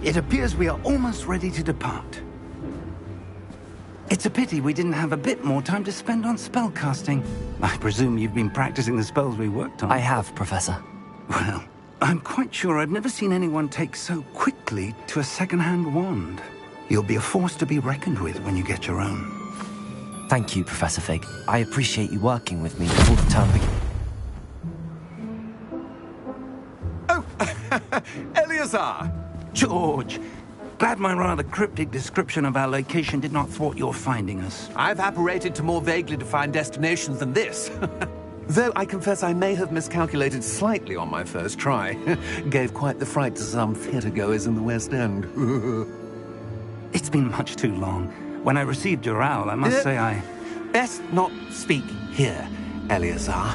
It appears we are almost ready to depart. It's a pity we didn't have a bit more time to spend on spellcasting. I presume you've been practicing the spells we worked on. I have, Professor. Well, I'm quite sure I've never seen anyone take so quickly to a second-hand wand. You'll be a force to be reckoned with when you get your own. Thank you, Professor Fig. I appreciate you working with me before the term begins. Oh, Eleazar! George! Glad my rather cryptic description of our location did not thwart your finding us. I've apparated to more vaguely defined destinations than this. Though I confess I may have miscalculated slightly on my first try. Gave quite the fright to some theatre-goers in the West End. It's been much too long. When I received your owl, I must say I... Best not speak here, Eleazar.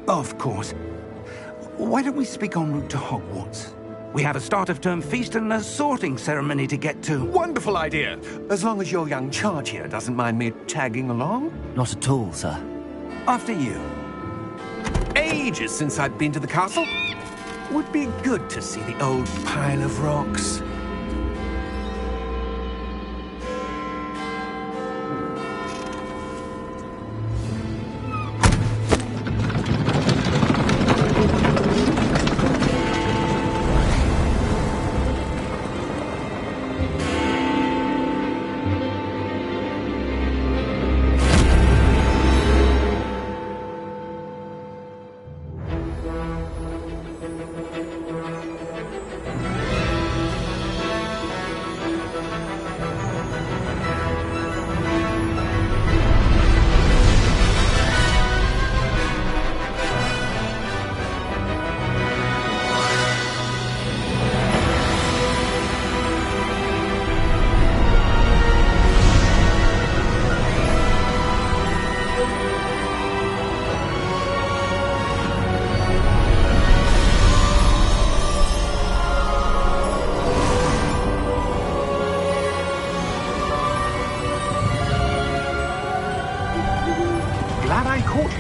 Of course. Why don't we speak en route to Hogwarts? We have a start-of-term feast and a sorting ceremony to get to. Wonderful idea! As long as your young charge here doesn't mind me tagging along. Not at all, sir. After you. Ages since I've been to the castle. Would be good to see the old pile of rocks.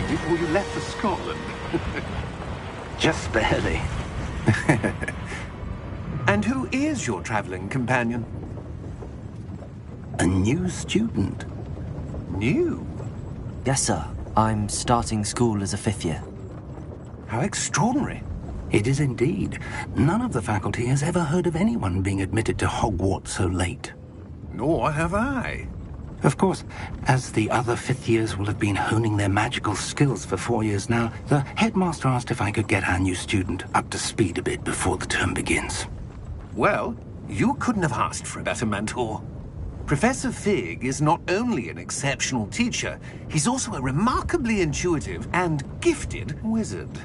Before you left for Scotland. Just barely. And who is your traveling companion? A new student. New? Yes, sir. I'm starting school as a 5th year. How extraordinary. It is indeed. None of the faculty has ever heard of anyone being admitted to Hogwarts so late. Nor have I. Of course, as the other 5th years will have been honing their magical skills for 4 years now, the headmaster asked if I could get our new student up to speed a bit before the term begins. Well, you couldn't have asked for a better mentor. Professor Fig is not only an exceptional teacher, he's also a remarkably intuitive and gifted wizard.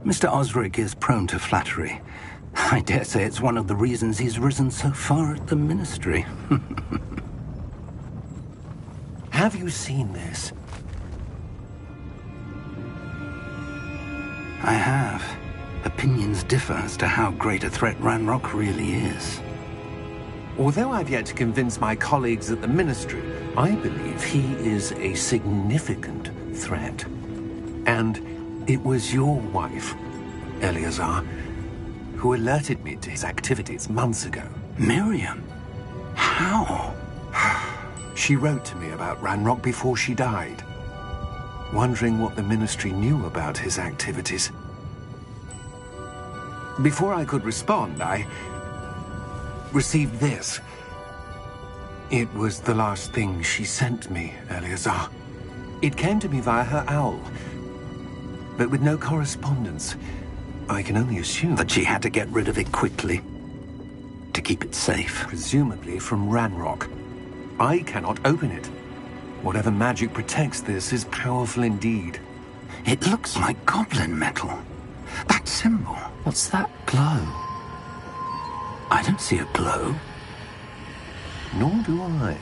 Mr. Osric is prone to flattery. I dare say it's one of the reasons he's risen so far at the Ministry. Have you seen this? I have. Opinions differ as to how great a threat Ranrock really is. Although I've yet to convince my colleagues at the Ministry, I believe he is a significant threat. And it was your wife, Eleazar, who alerted me to his activities months ago. Miriam? How? She wrote to me about Ranrock before she died, wondering what the Ministry knew about his activities. Before I could respond, I received this. It was the last thing she sent me, Eleazar. It came to me via her owl, but with no correspondence. I can only assume that she had to get rid of it quickly, to keep it safe. Presumably from Ranrock. I cannot open it. Whatever magic protects this is powerful indeed. It looks like goblin metal. That symbol. What's that glow? I don't see a glow. Nor do I.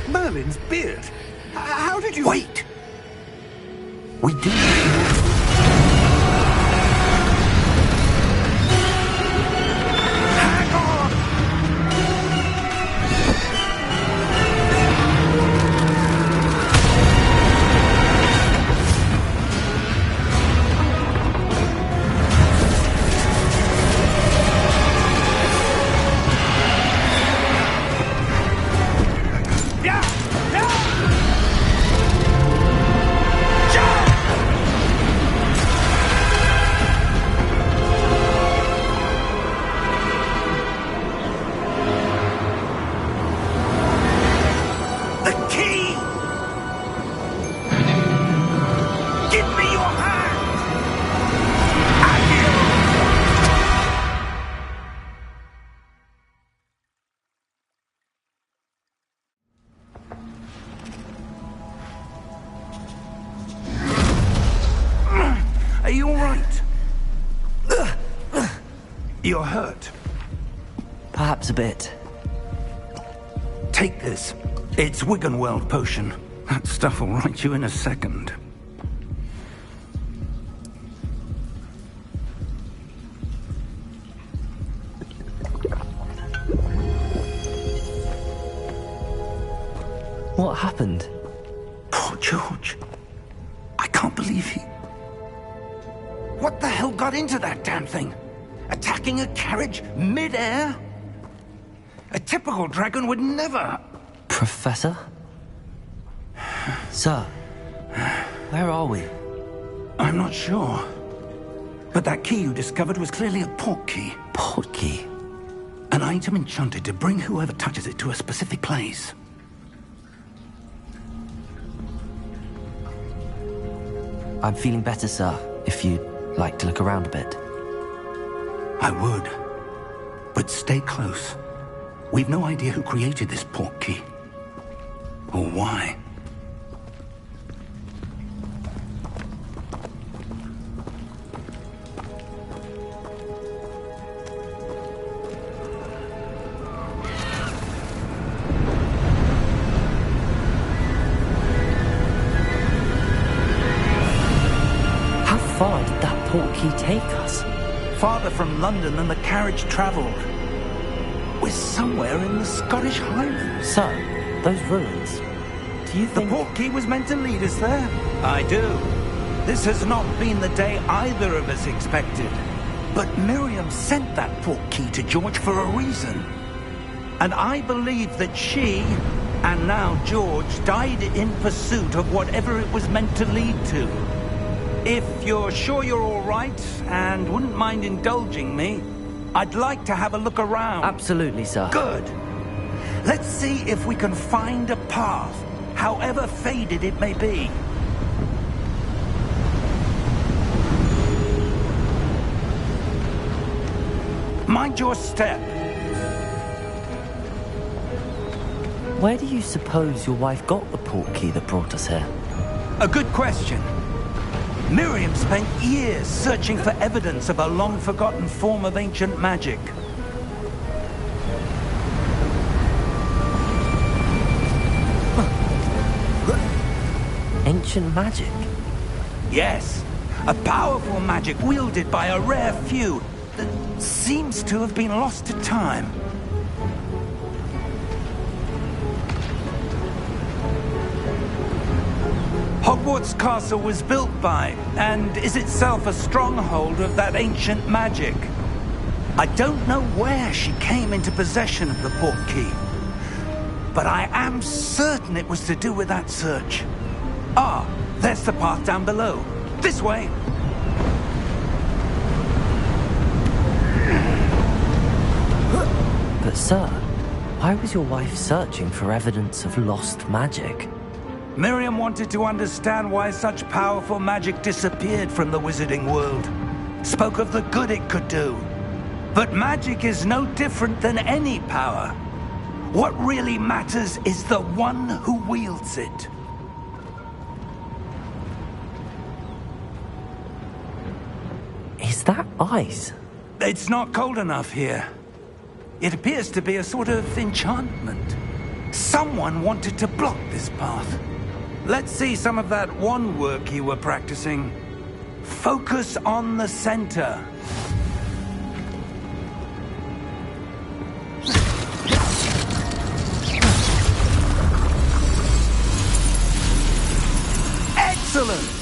Merlin's beard. How did you... Wait! We do... You're hurt. Perhaps a bit. Take this. It's Wiggenweld potion. That stuff will right you in a second. What happened? Poor George. I can't believe he... What the hell got into that damn thing? Attacking a carriage mid-air? A typical dragon would never... Professor? Sir, where are we? I'm not sure. But that key you discovered was clearly a port key. Port key? An item enchanted to bring whoever touches it to a specific place. I'm feeling better, sir, if you'd like to look around a bit. I would. But stay close. We've no idea who created this port key. Or why. How far did that port key take us? Farther from London than the carriage travelled. We're somewhere in the Scottish Highlands. Sir, those ruins. Do you The think... port key was meant to lead us there? I do. This has not been the day either of us expected. But Miriam sent that port key to George for a reason. And I believe that she, and now George, died in pursuit of whatever it was meant to lead to. If you're sure you're all right, and wouldn't mind indulging me, I'd like to have a look around. Absolutely, sir. Good. Let's see if we can find a path, however faded it may be. Mind your step. Where do you suppose your wife got the port key that brought us here? A good question. Miriam spent years searching for evidence of a long-forgotten form of ancient magic. Ancient magic? Yes, a powerful magic wielded by a rare few that seems to have been lost to time. Hogwarts Castle was built by, and is itself a stronghold of that ancient magic. I don't know where she came into possession of the port key, but I am certain it was to do with that search. Ah, there's the path down below. This way. But sir, why was your wife searching for evidence of lost magic? Miriam wanted to understand why such powerful magic disappeared from the wizarding world. Spoke of the good it could do. But magic is no different than any power. What really matters is the one who wields it. Is that ice? It's not cold enough here. It appears to be a sort of enchantment. Someone wanted to block this path. Let's see some of that wand work you were practicing. Focus on the center. Excellent!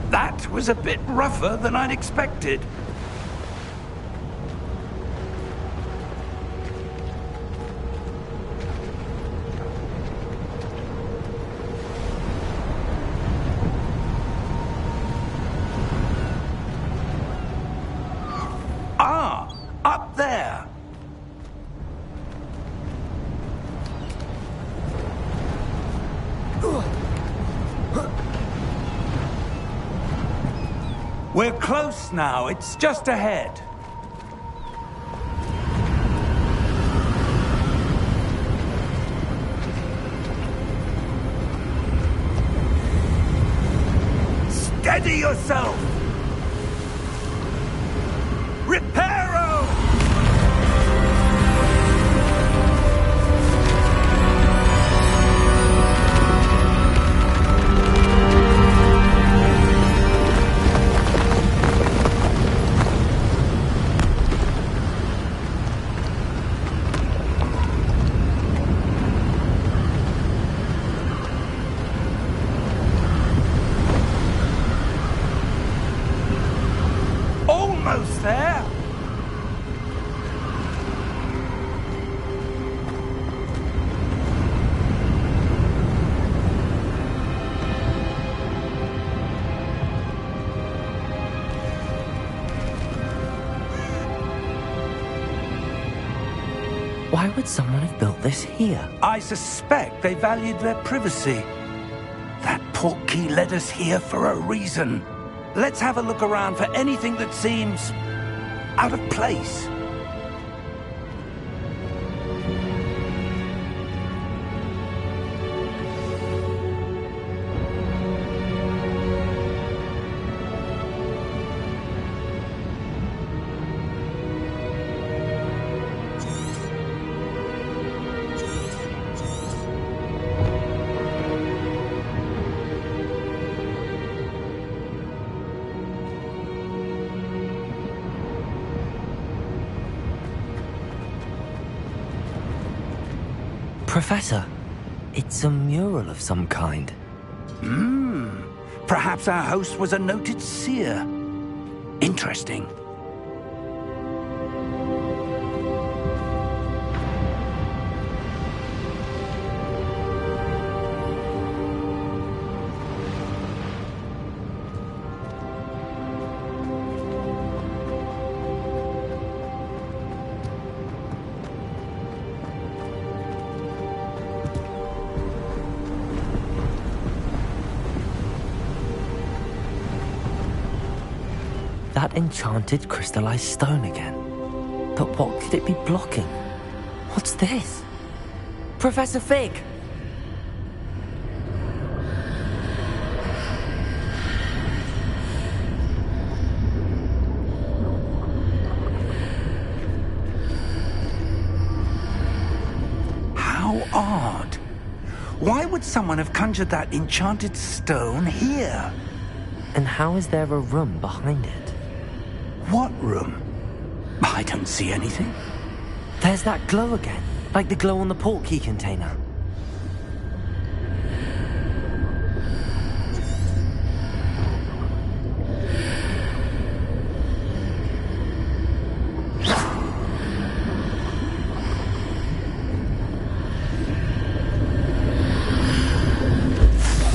That was a bit rougher than I'd expected. Ah, up there. We're close now. It's just ahead. Steady yourself! Reparo! Almost there! Why would someone have built this here? I suspect they valued their privacy. That portkey led us here for a reason. Let's have a look around for anything that seems out of place. Professor, it's a mural of some kind. Perhaps our host was a noted seer. Interesting. That enchanted crystallized stone again. But what could it be blocking? What's this? Professor Fig! How odd. Why would someone have conjured that enchanted stone here? And how is there a room behind it? What room? I don't see anything. There's that glow again, like the glow on the portkey container.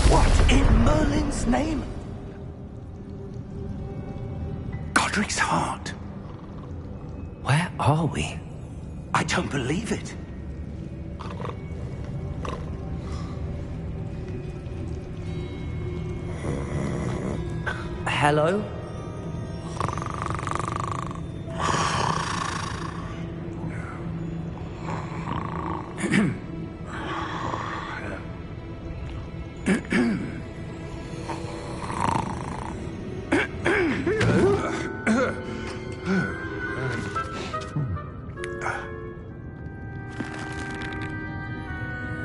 What in Merlin's name? Godric's heart. Where are we? I don't believe it. Hello?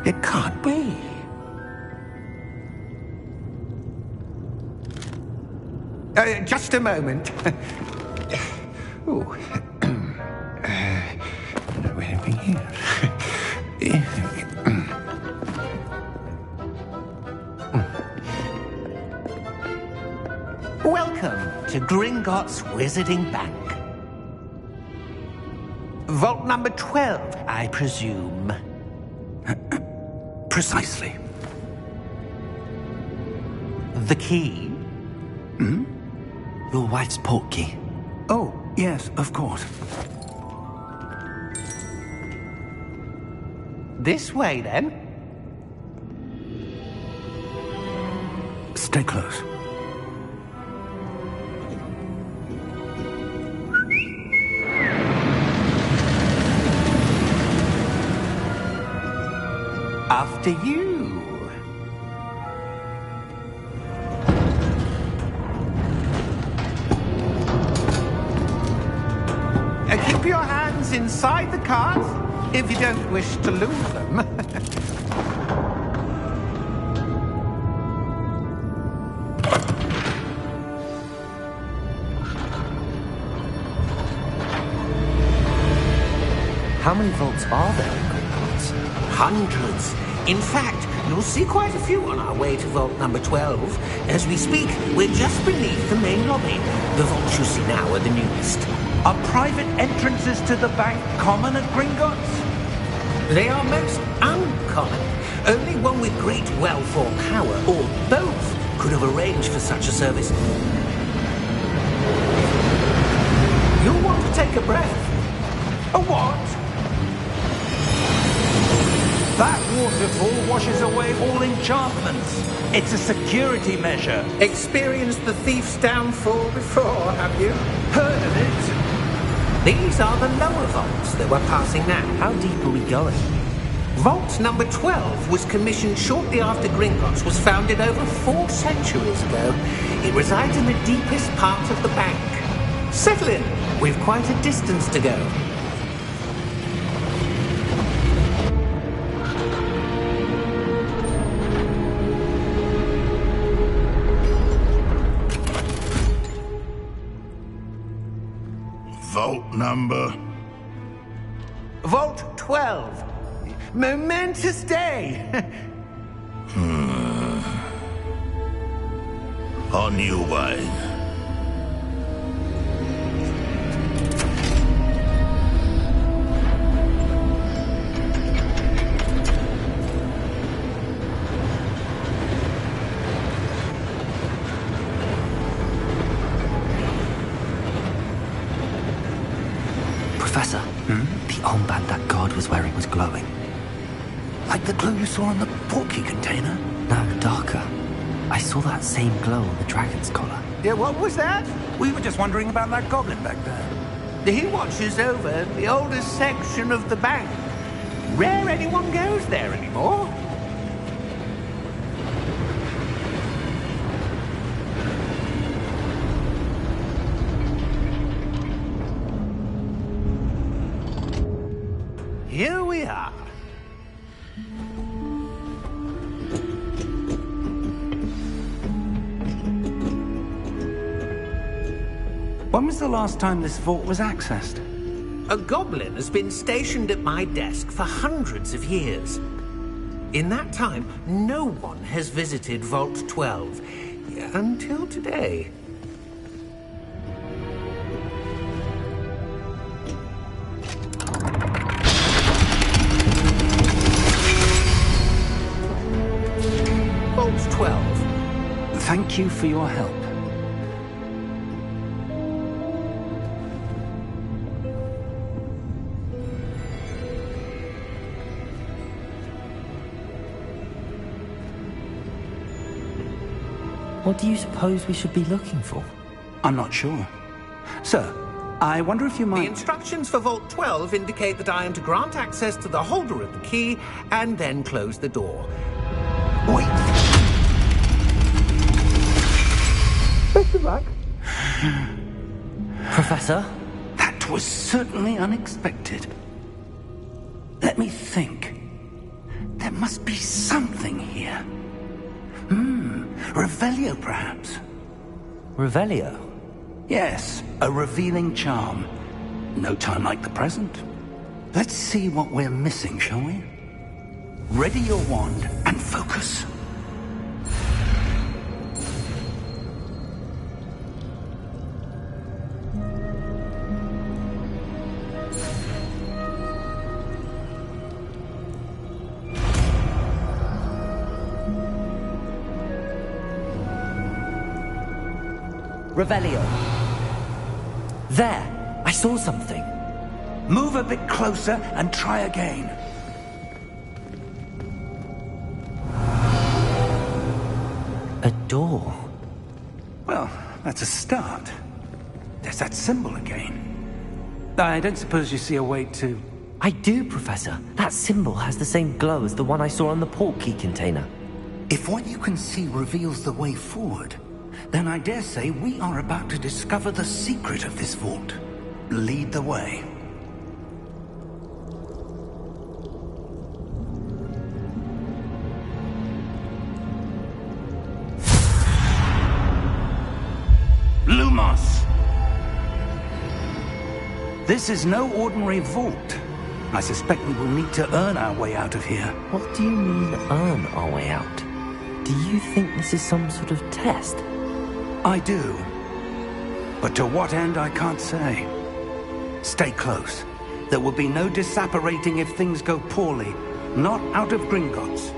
It can't be. Just a moment. Oh. Anything here? Welcome to Gringotts Wizarding Bank. Vault number 12, I presume. Precisely. The key? Your wife's portkey. Oh, yes, of course. This way, then. Stay close. after you. Keep your hands inside the cart if you don't wish to lose them. How many vaults are there in Hogwarts? Hundreds. In fact, you'll see quite a few on our way to vault number 12. As we speak, we're just beneath the main lobby. The vaults you see now are the newest. Are private entrances to the bank common at Gringotts? They are most uncommon. Only one with great wealth or power, or both, could have arranged for such a service. You'll want to take a breath. A what? That waterfall washes away all enchantments. It's a security measure. Experienced the thief's downfall before, have you? Heard of it? These are the lower vaults that we're passing now. How deep are we going? Vault number 12 was commissioned shortly after Gringotts was founded over 4 centuries ago. It resides in the deepest part of the bank. Settle in. We've quite a distance to go. Vault number? Vault 12. Momentous day. On your way. Professor, the armband that guard was wearing was glowing. Like the glue you saw in the portkey container? No, darker. I saw that same glow on the dragon's collar. Yeah, what was that? We were just wondering about that goblin back there. He watches over the oldest section of the bank. Rare anyone goes there anymore. Here we are. When was the last time this vault was accessed? A goblin has been stationed at my desk for hundreds of years. In that time, no one has visited Vault 12 until today. Vault 12. Thank you for your help. What do you suppose we should be looking for? I'm not sure. Sir, I wonder if you The might... instructions for Vault 12 indicate that I am to grant access to the holder of the key and then close the door. Wait! Best of luck. Professor? That was certainly unexpected. Let me think. There must be something here. Revelio, perhaps? Revelio? Yes, a revealing charm. No time like the present. Let's see what we're missing, shall we? Ready your wand and focus. Revelio. There! I saw something. Move a bit closer and try again. A door. Well, that's a start. There's that symbol again. I don't suppose you see a way to... I do, Professor. That symbol has the same glow as the one I saw on the portkey container. If what you can see reveals the way forward, then I dare say we are about to discover the secret of this vault. Lead the way. Lumos! This is no ordinary vault. I suspect we will need to earn our way out of here. What do you mean, earn our way out? Do you think this is some sort of test? I do. But to what end, I can't say. Stay close. There will be no disapparating if things go poorly. Not out of Gringotts.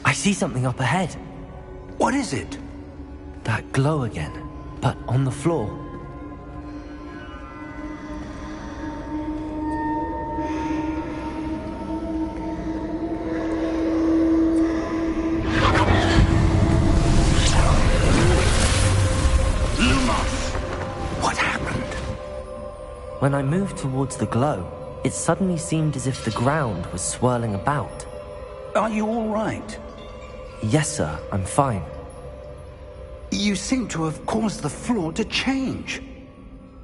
I see something up ahead. What is it? That glow again, but on the floor. Lumos! What happened? When I moved towards the glow, it suddenly seemed as if the ground was swirling about. Are you all right? Yes, sir, I'm fine. You seem to have caused the floor to change.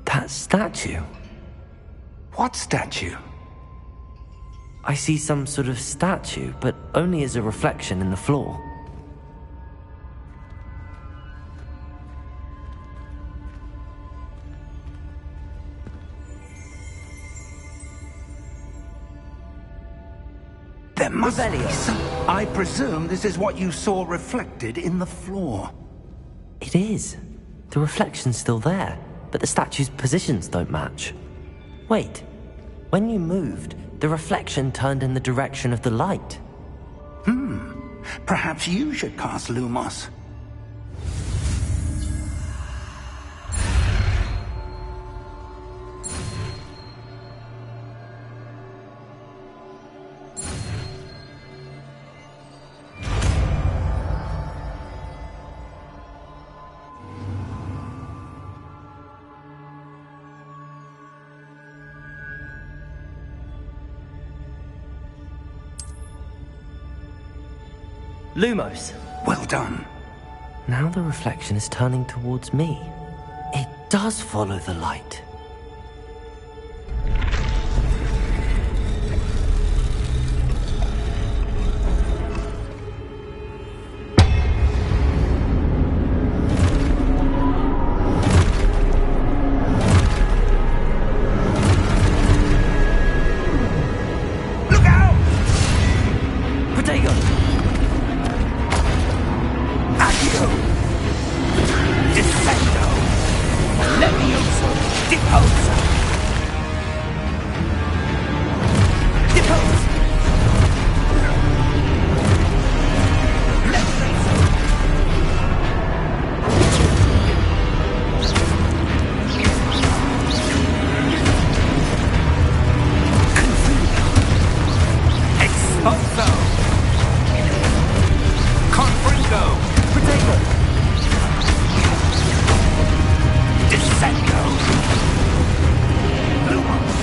That statue? What statue? I see some sort of statue, but only as a reflection in the floor. There must be some... I presume this is what you saw reflected in the floor. It is. The reflection's still there, but the statue's positions don't match. Wait. When you moved, the reflection turned in the direction of the light. Perhaps you should cast Lumos. Lumos! Well done. Now the reflection is turning towards me. It does follow the light. Look out! Protego! Accio! Descendo! Levioso! Deposa! Depose! Levioso! Confuso! Exposo! Confringo! Protego! Descendo! Lumos!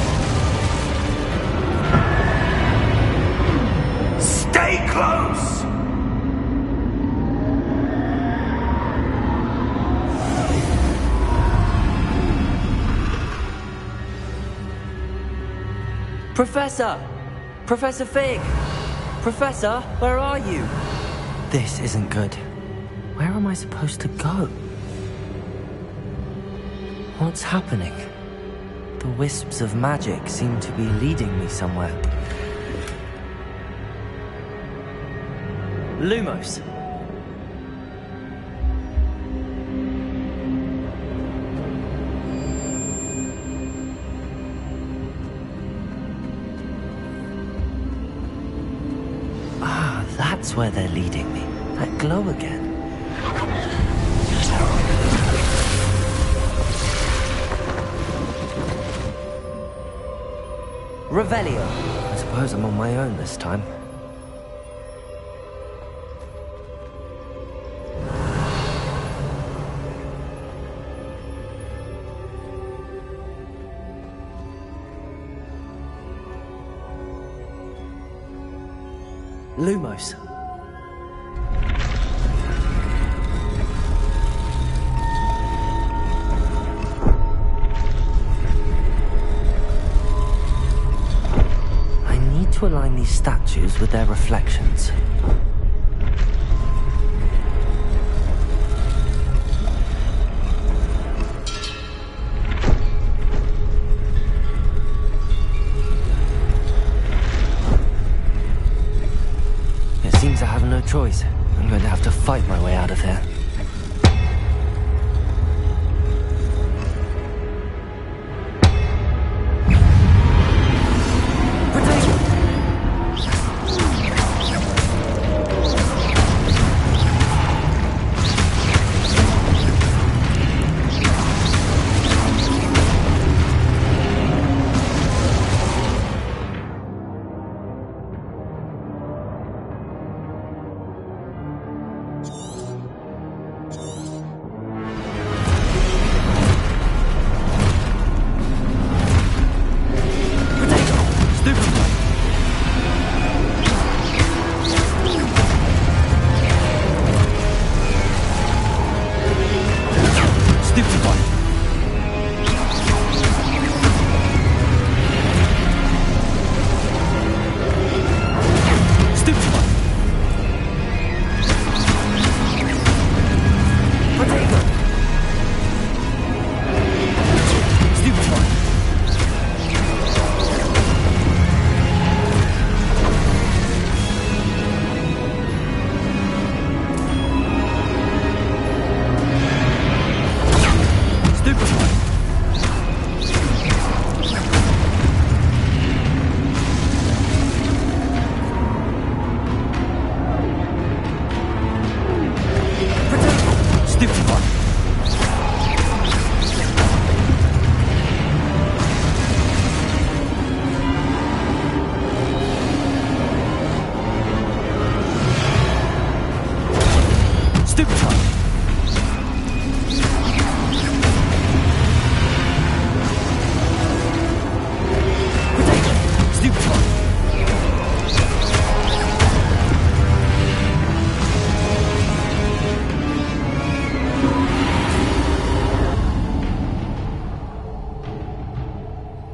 Stay close! Professor! Professor Fig! Professor, where are you? This isn't good. Where am I supposed to go? What's happening? The wisps of magic seem to be leading me somewhere. Lumos! Ah, that's where they're leading me. That glow again. Revelio. I suppose I'm on my own this time. Lumos. I need to align these statues with their reflections. Seems I have no choice. I'm going to have to fight my way out of here.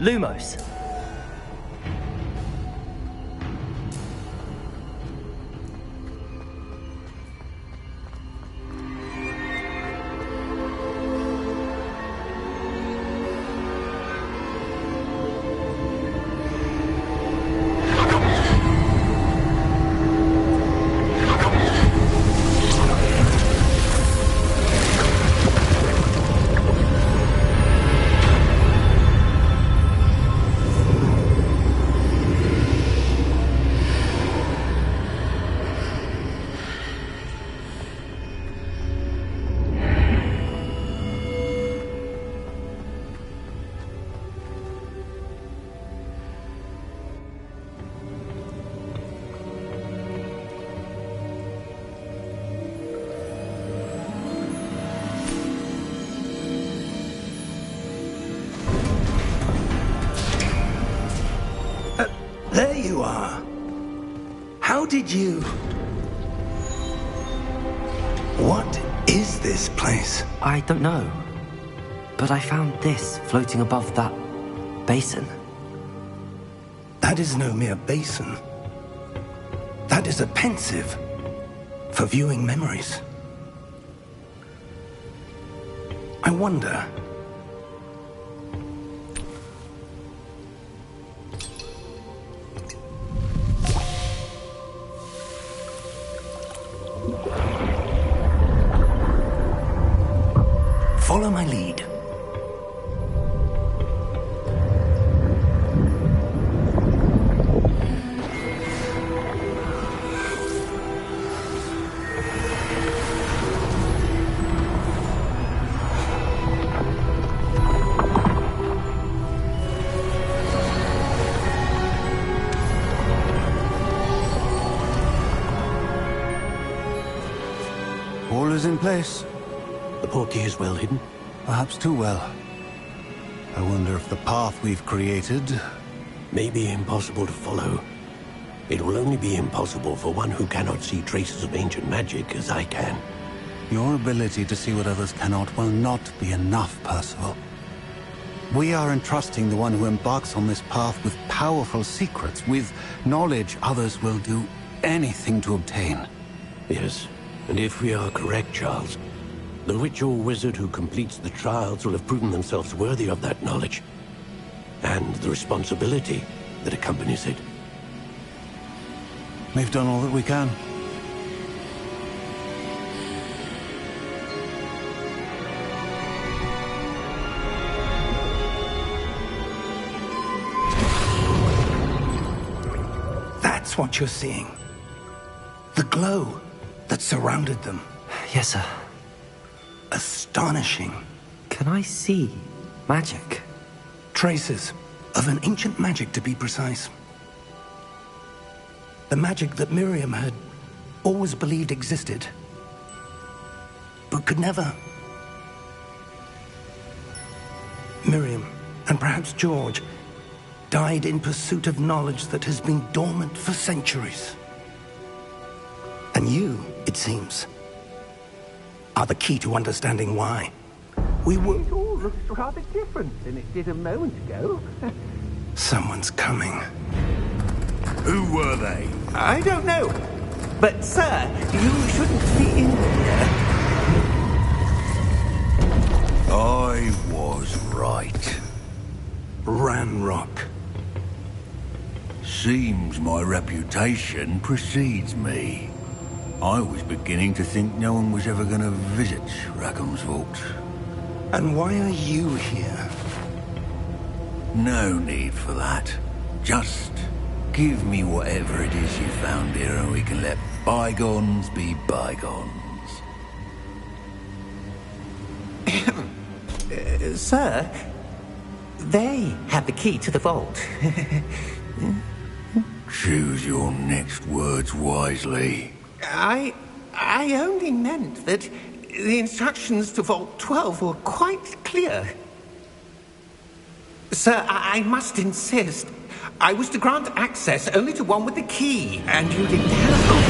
Lumos. There you are. How did you... What is this place? I don't know. But I found this floating above that basin. That is no mere basin. That is a pensive for viewing memories. I wonder... Follow my lead. All is in place. The portkey is well hidden? Perhaps too well. I wonder if the path we've created... may be impossible to follow. It will only be impossible for one who cannot see traces of ancient magic as I can. Your ability to see what others cannot will not be enough, Percival. We are entrusting the one who embarks on this path with powerful secrets, with knowledge others will do anything to obtain. Yes, and if we are correct, Charles, the witch or wizard who completes the trials will have proven themselves worthy of that knowledge, and the responsibility that accompanies it. We've done all that we can. That's what you're seeing. The glow that surrounded them. Yes, sir. Astonishing. Can I see magic? Traces of an ancient magic, to be precise. The magic that Miriam had always believed existed, but could never. Miriam, and perhaps George, died in pursuit of knowledge that has been dormant for centuries. And you, it seems, are the key to understanding why. We were... It all looks rather different than it did a moment ago. Someone's coming. Who were they? I don't know. But, sir, you shouldn't be in here. I was right. Ranrock. Seems my reputation precedes me. I was beginning to think no one was ever going to visit Rackham's vault. And why are you here? No need for that. Just give me whatever it is you found here and we can let bygones be bygones. Sir, they have the key to the vault. Choose your next words wisely. I only meant that the instructions to Vault 12 were quite clear. Sir, I must insist. I was to grant access only to one with the key, and you didn't have.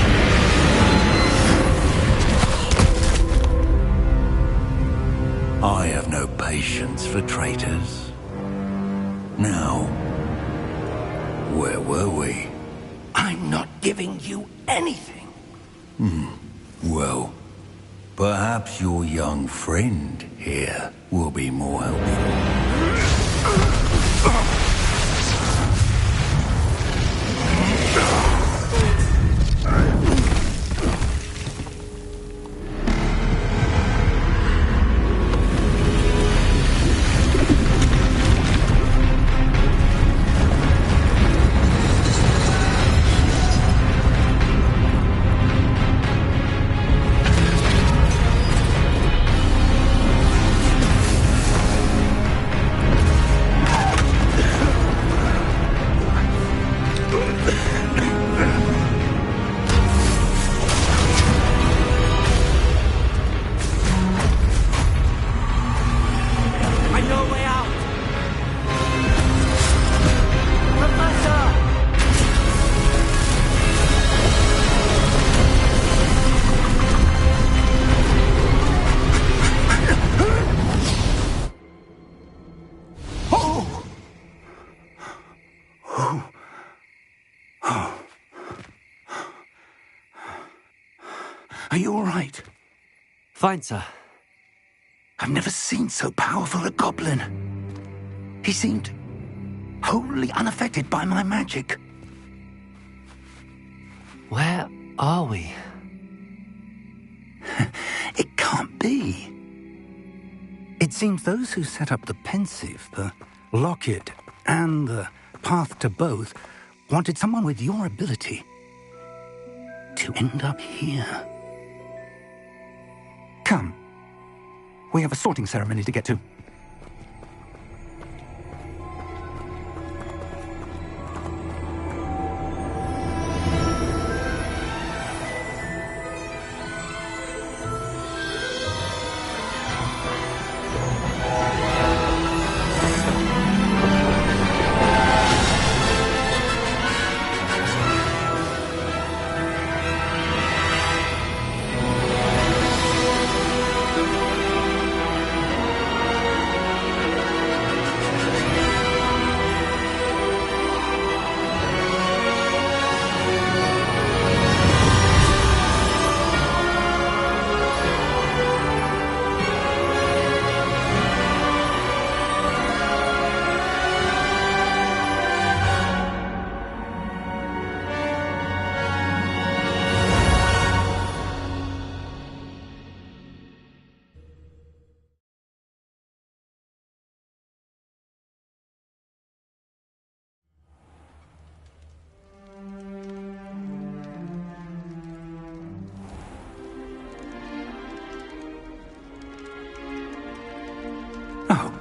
I have no patience for traitors. Now, where were we? I'm not giving you anything. Well, perhaps your young friend here will be more helpful. Are you all right? Fine, sir. I've never seen so powerful a goblin. He seemed wholly unaffected by my magic. Where are we? It can't be. It seems those who set up the pensive, the locket, and the path to both wanted someone with your ability to end up here. Come. We have a sorting ceremony to get to.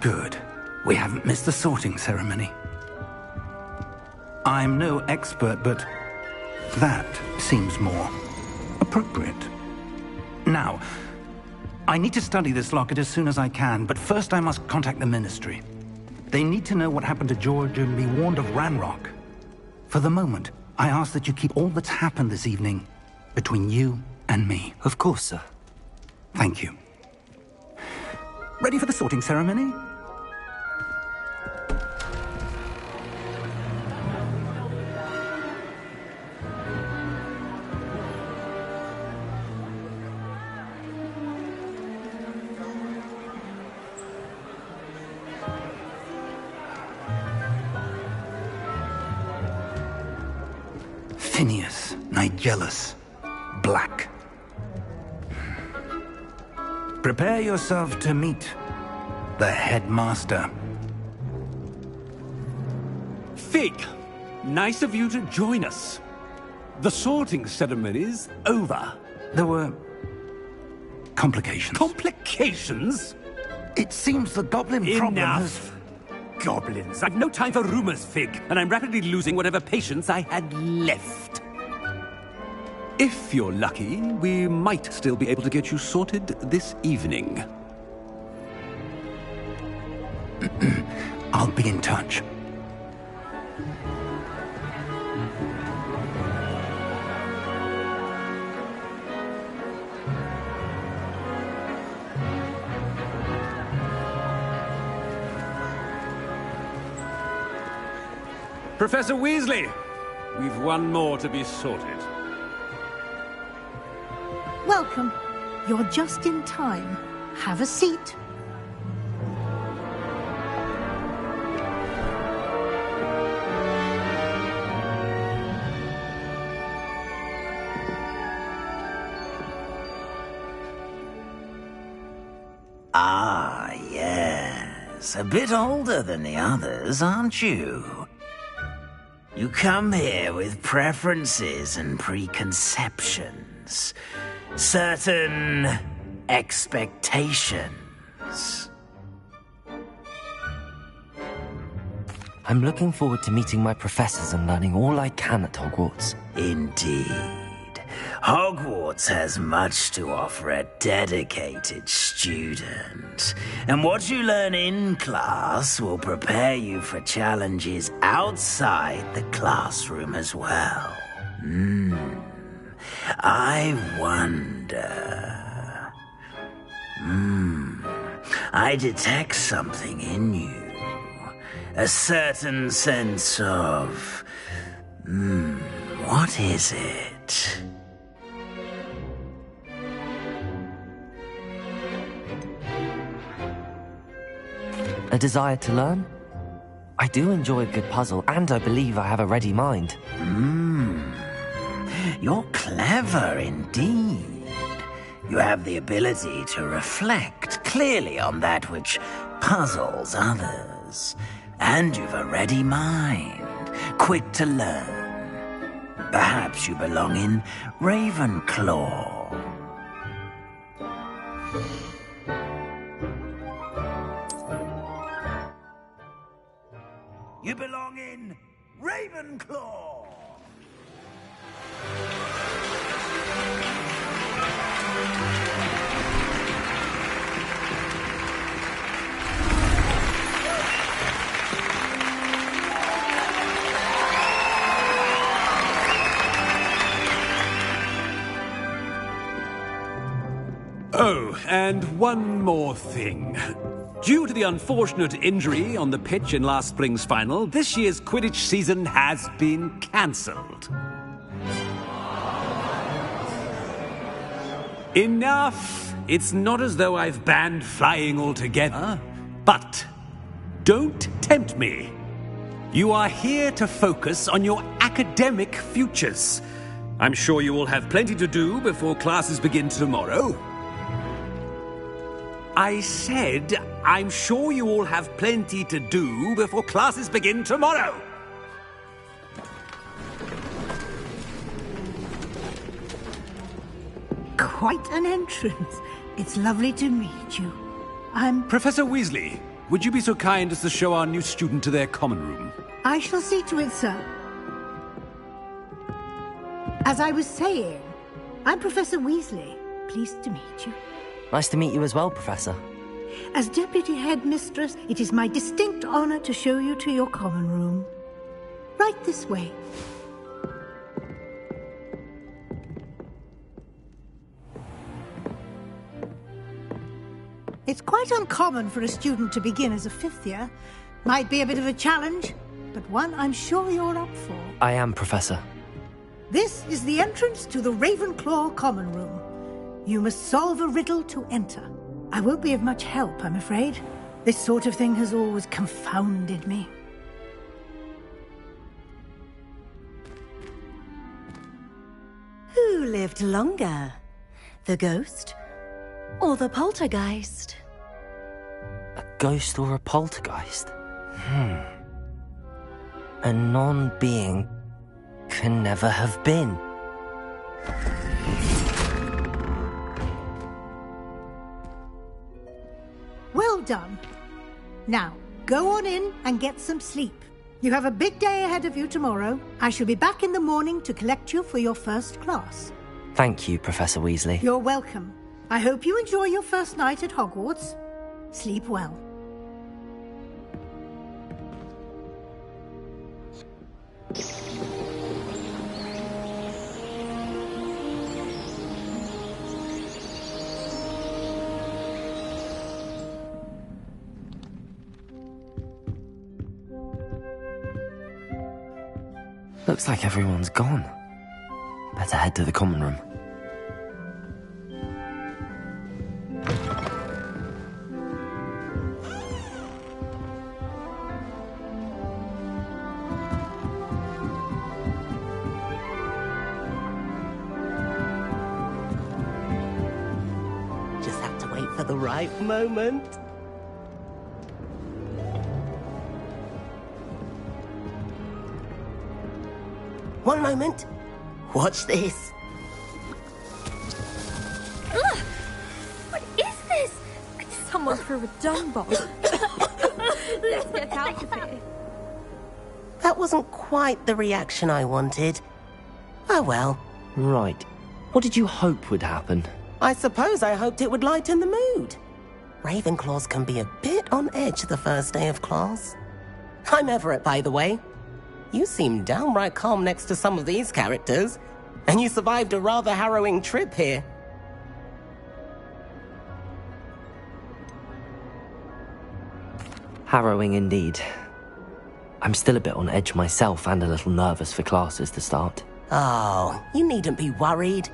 Good. We haven't missed the sorting ceremony. I'm no expert, but that seems more appropriate. Now, I need to study this locket as soon as I can, but first I must contact the Ministry. They need to know what happened to George and be warned of Ranrock. For the moment, I ask that you keep all that's happened this evening between you and me. Of course, sir. Thank you. Ready for the sorting ceremony? Phineas, Nigellus, Black. Prepare yourself to meet the headmaster. Fig, nice of you to join us. The sorting ceremony's over. There were complications. Complications? It seems the goblin problem has... Enough. Goblins. I've no time for rumors, Fig, and I'm rapidly losing whatever patience I had left. If you're lucky, we might still be able to get you sorted this evening. I'll be in touch. Professor Weasley, we've one more to be sorted. Welcome. You're just in time. Have a seat. Ah, yes. A bit older than the others, aren't you? You come here with preferences and preconceptions. Certain expectations. I'm looking forward to meeting my professors and learning all I can at Hogwarts. Indeed. Hogwarts has much to offer a dedicated student. And what you learn in class will prepare you for challenges outside the classroom as well. I wonder... I detect something in you. A certain sense of... what is it? A desire to learn? I do enjoy a good puzzle, and I believe I have a ready mind. You're clever indeed. You have the ability to reflect clearly on that which puzzles others. And you've a ready mind, quick to learn. Perhaps you belong in Ravenclaw. You belong in Ravenclaw! Oh, and one more thing. Due to the unfortunate injury on the pitch in last spring's final, this year's Quidditch season has been cancelled. Enough! It's not as though I've banned flying altogether, but don't tempt me. You are here to focus on your academic futures. I'm sure you will have plenty to do before classes begin tomorrow. I said, I'm sure you all have plenty to do before classes begin tomorrow. Quite an entrance. It's lovely to meet you. I'm... Professor Weasley, would you be so kind as to show our new student to their common room? I shall see to it, sir. As I was saying, I'm Professor Weasley. Pleased to meet you. Nice to meet you as well, Professor. As Deputy Headmistress, it is my distinct honor to show you to your common room. Right this way. It's quite uncommon for a student to begin as a fifth year. Might be a bit of a challenge, but one I'm sure you're up for. I am, Professor. This is the entrance to the Ravenclaw common room. You must solve a riddle to enter. I won't be of much help, I'm afraid. This sort of thing has always confounded me. Who lived longer? The ghost or the poltergeist? A ghost or a poltergeist? A non-being can never have been. Well done. Now, go on in and get some sleep. You have a big day ahead of you tomorrow. I shall be back in the morning to collect you for your first class. Thank you, Professor Weasley. You're welcome. I hope you enjoy your first night at Hogwarts. Sleep well. Looks like everyone's gone. Better head to the common room. Just have to wait for the right moment. One moment. Watch this. Ugh! What is this? Someone threw a dung bomb. Let's get out of here. That wasn't quite the reaction I wanted. Oh well. Right. What did you hope would happen? I suppose I hoped it would lighten the mood. Ravenclaws can be a bit on edge the first day of class. I'm Everett, by the way. You seem downright calm next to some of these characters, and you survived a rather harrowing trip here. Harrowing indeed. I'm still a bit on edge myself and a little nervous for classes to start. Oh, you needn't be worried.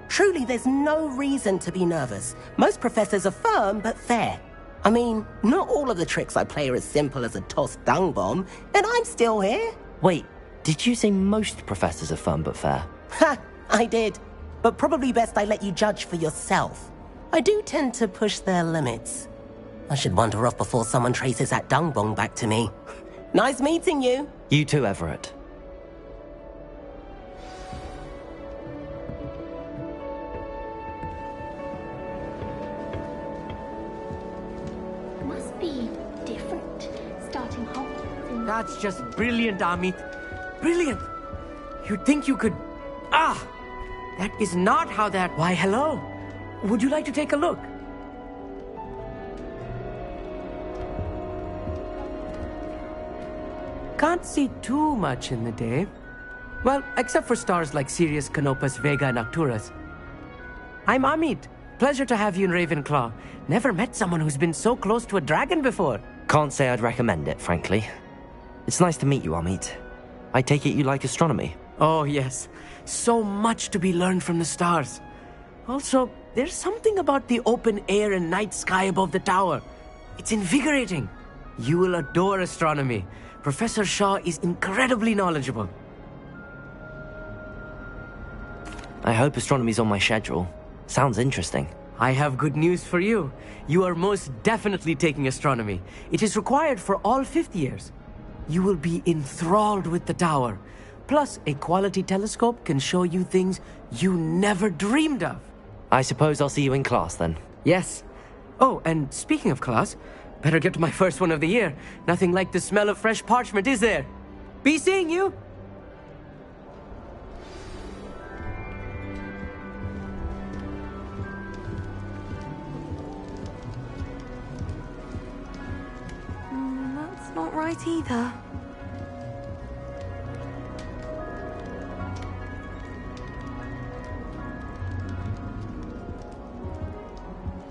Truly, there's no reason to be nervous. Most professors are firm but fair. I mean, not all of the tricks I play are as simple as a tossed dung bomb, and I'm still here. Wait, did you say most professors are firm but fair? Ha! I did. But probably best I let you judge for yourself. I do tend to push their limits. I should wander off before someone traces that dung bomb back to me. Nice meeting you. You too, Everett. Must be different, starting Hogwarts in... That's just brilliant, Amit. Brilliant! You'd think you could... Ah! That is not how that... Why, hello. Would you like to take a look? Can't see too much in the day. Well, except for stars like Sirius, Canopus, Vega, and Arcturus. I'm Amit. Pleasure to have you in Ravenclaw. Never met someone who's been so close to a dragon before. Can't say I'd recommend it, frankly. It's nice to meet you, Amit. I take it you like astronomy? Oh, yes. So much to be learned from the stars. Also, there's something about the open air and night sky above the tower. It's invigorating. You will adore astronomy. Professor Shaw is incredibly knowledgeable. I hope astronomy's on my schedule. Sounds interesting. I have good news for you. You are most definitely taking astronomy. It is required for all fifth years. You will be enthralled with the tower. Plus, a quality telescope can show you things you never dreamed of. I suppose I'll see you in class then. Yes. Oh, and speaking of class, Better get to my first one of the year. Nothing like the smell of fresh parchment, is there? Be seeing you! That's not right either.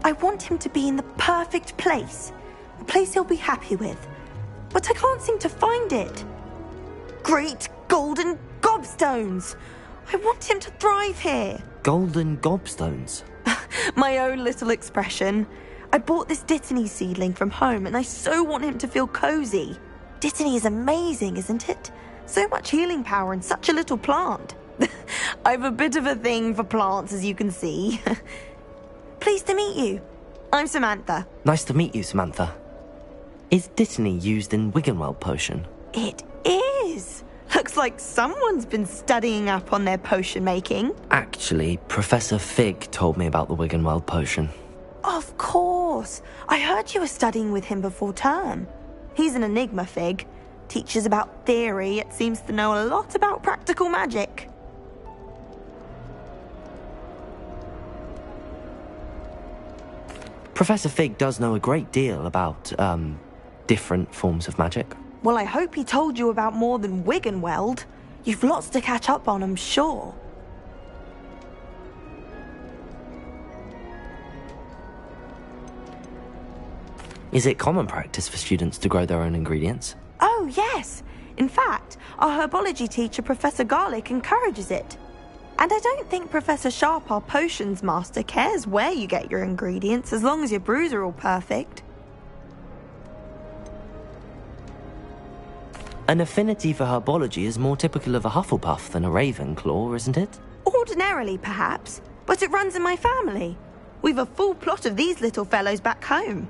I want him to be in the perfect place. A place he'll be happy with. But I can't seem to find it. Great golden gobstones! I want him to thrive here. Golden gobstones? My own little expression. I bought this Dittany seedling from home and I so want him to feel cozy. Dittany is amazing, isn't it? So much healing power in such a little plant. I've a bit of a thing for plants, as you can see. Pleased to meet you. I'm Samantha. Nice to meet you, Samantha. Is Dittany used in Wiggenweld potion? It is. Looks like someone's been studying up on their potion making. Actually, Professor Fig told me about the Wiggenweld potion. Of course. I heard you were studying with him before term. He's an enigma, Fig. Teaches about theory, yet seems to know a lot about practical magic. Professor Fig does know a great deal about, different forms of magic. Well, I hope he told you about more than Wiggenweld. You've lots to catch up on, I'm sure. Is it common practice for students to grow their own ingredients? Oh, yes. In fact, our herbology teacher, Professor Garlick, encourages it. And I don't think Professor Sharp, our potions master, cares where you get your ingredients, as long as your brews are all perfect. An affinity for herbology is more typical of a Hufflepuff than a Ravenclaw, isn't it? Ordinarily, perhaps, but it runs in my family. We've a full plot of these little fellows back home.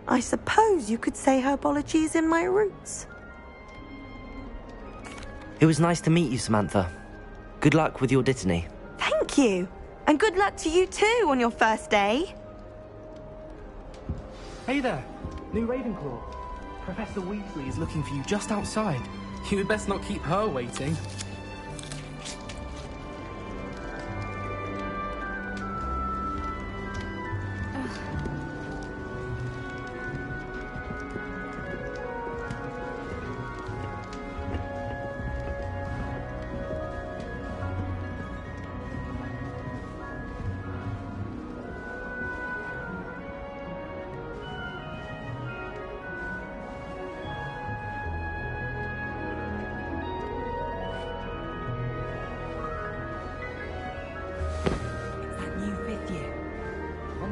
I suppose you could say herbology is in my roots. It was nice to meet you, Samantha. Good luck with your Dittany. Thank you. And good luck to you too on your first day. Hey there, new Ravenclaw. Professor Weasley is looking for you just outside. You had best not keep her waiting.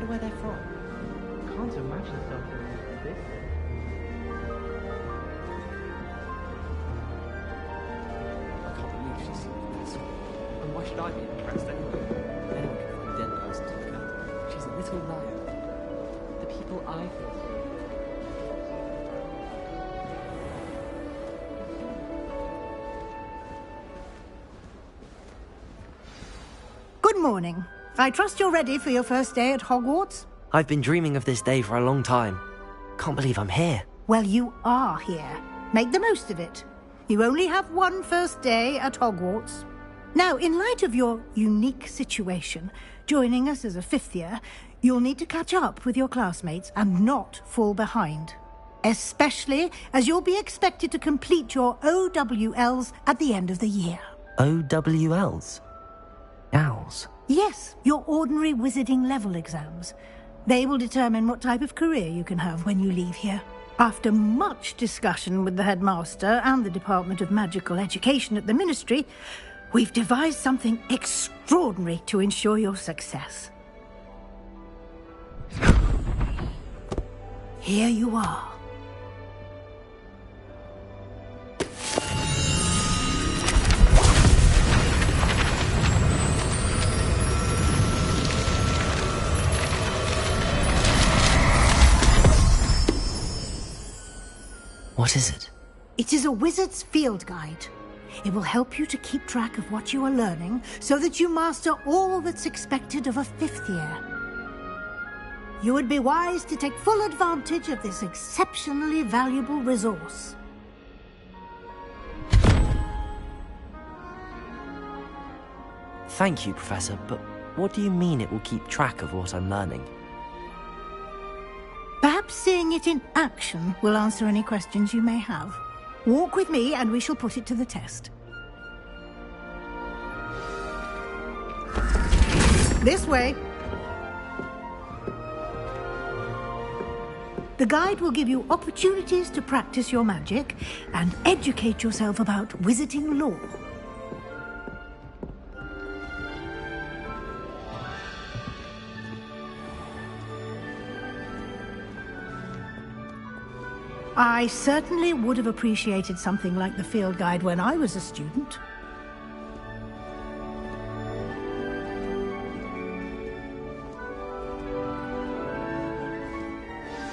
Where they're from. Can't imagine something like this. I can't believe she's this. And why should I be impressed anyway? Anyone can find a dead person to look at. She's a little liar. The people I feel. Good morning. I trust you're ready for your first day at Hogwarts? I've been dreaming of this day for a long time. Can't believe I'm here. Well, you are here. Make the most of it. You only have one first day at Hogwarts. Now, in light of your unique situation, joining us as a fifth year, you'll need to catch up with your classmates and not fall behind. Especially as you'll be expected to complete your OWLs at the end of the year. OWLs? Owls? Yes, your ordinary wizarding level exams. They will determine what type of career you can have when you leave here. After much discussion with the headmaster and the Department of Magical Education at the Ministry, we've devised something extraordinary to ensure your success. Here you are. What is it? It is a wizard's field guide. It will help you to keep track of what you are learning so that you master all that's expected of a fifth year. You would be wise to take full advantage of this exceptionally valuable resource. Thank you, Professor, but what do you mean it will keep track of what I'm learning? Perhaps seeing it in action will answer any questions you may have. Walk with me and we shall put it to the test. This way. The guide will give you opportunities to practice your magic and educate yourself about wizarding lore. I certainly would have appreciated something like the field guide when I was a student.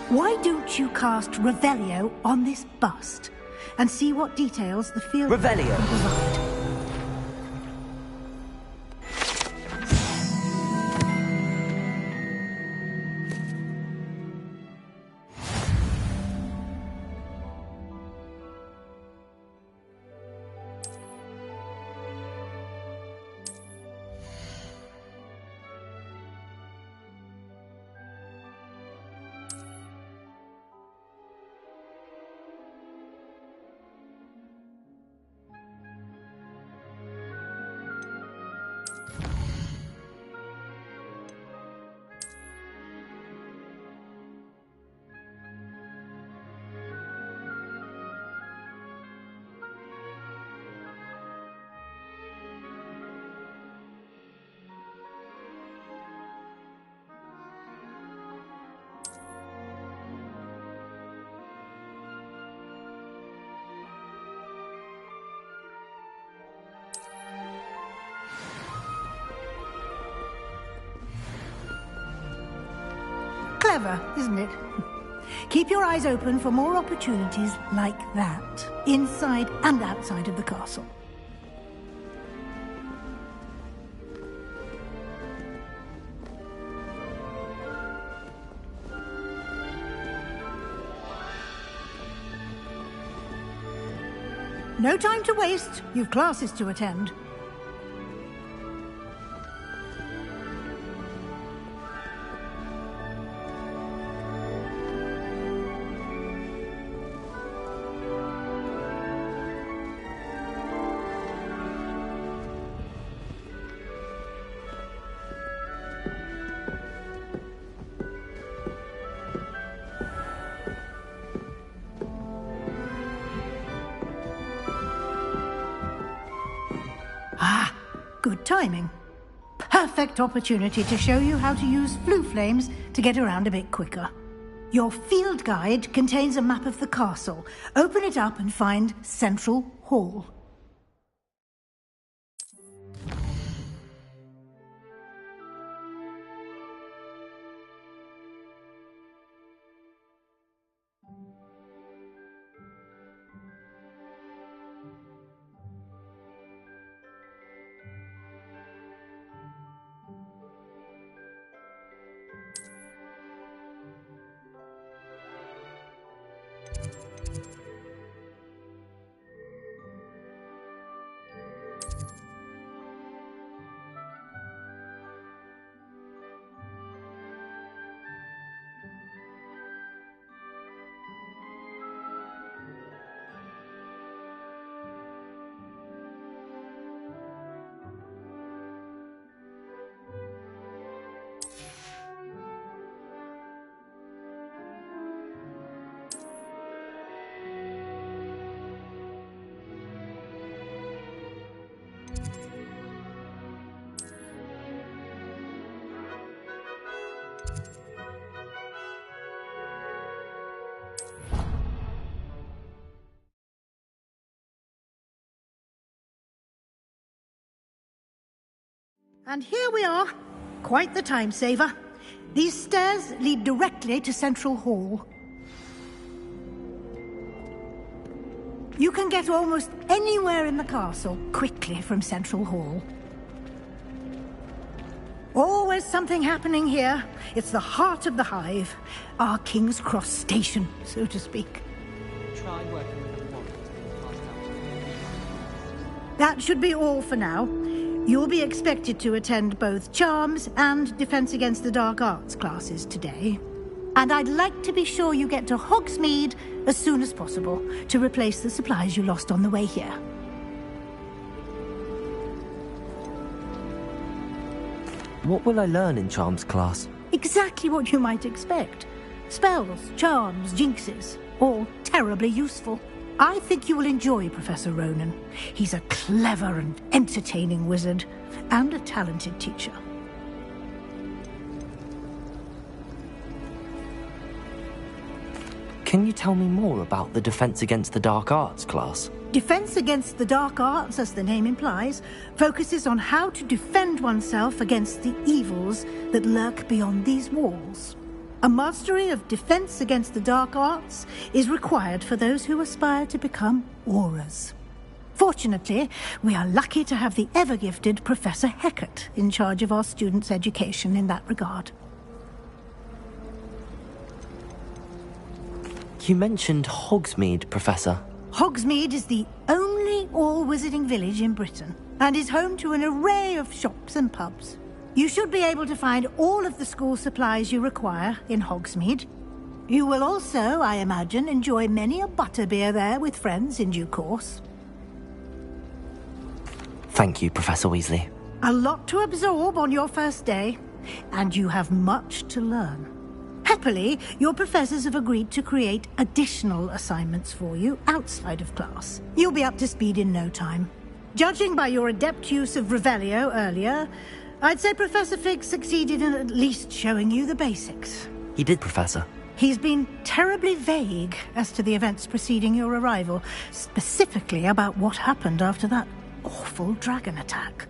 Why don't you cast Revelio on this bust and see what details the field Revelio can provide? Clever, isn't it? Keep your eyes open for more opportunities like that, inside and outside of the castle. No time to waste. You've classes to attend. Ah, good timing. Perfect opportunity to show you how to use flue flames to get around a bit quicker. Your field guide contains a map of the castle. Open it up and find Central Hall. And here we are. Quite the time saver. These stairs lead directly to Central Hall. You can get almost anywhere in the castle quickly from Central Hall. Always something happening here. It's the heart of the hive. Our King's Cross station, so to speak. Try working with a warrant being passed out. That should be all for now. You'll be expected to attend both Charms and Defense Against the Dark Arts classes today. And I'd like to be sure you get to Hogsmeade as soon as possible to replace the supplies you lost on the way here. What will I learn in Charms class? Exactly what you might expect. Spells, charms, jinxes, all terribly useful. I think you will enjoy Professor Ronan. He's a clever and entertaining wizard, and a talented teacher. Can you tell me more about the Defense Against the Dark Arts class? Defense Against the Dark Arts, as the name implies, focuses on how to defend oneself against the evils that lurk beyond these walls. A mastery of Defense Against the Dark Arts is required for those who aspire to become Aurors. Fortunately, we are lucky to have the ever-gifted Professor Hecat in charge of our students' education in that regard. You mentioned Hogsmeade, Professor. Hogsmeade is the only all-wizarding village in Britain, and is home to an array of shops and pubs. You should be able to find all of the school supplies you require in Hogsmeade. You will also, I imagine, enjoy many a butterbeer there with friends in due course. Thank you, Professor Weasley. A lot to absorb on your first day, and you have much to learn. Happily, your professors have agreed to create additional assignments for you outside of class. You'll be up to speed in no time. Judging by your adept use of Revelio earlier, I'd say Professor Fig succeeded in at least showing you the basics. He did, Professor. He's been terribly vague as to the events preceding your arrival, specifically about what happened after that awful dragon attack.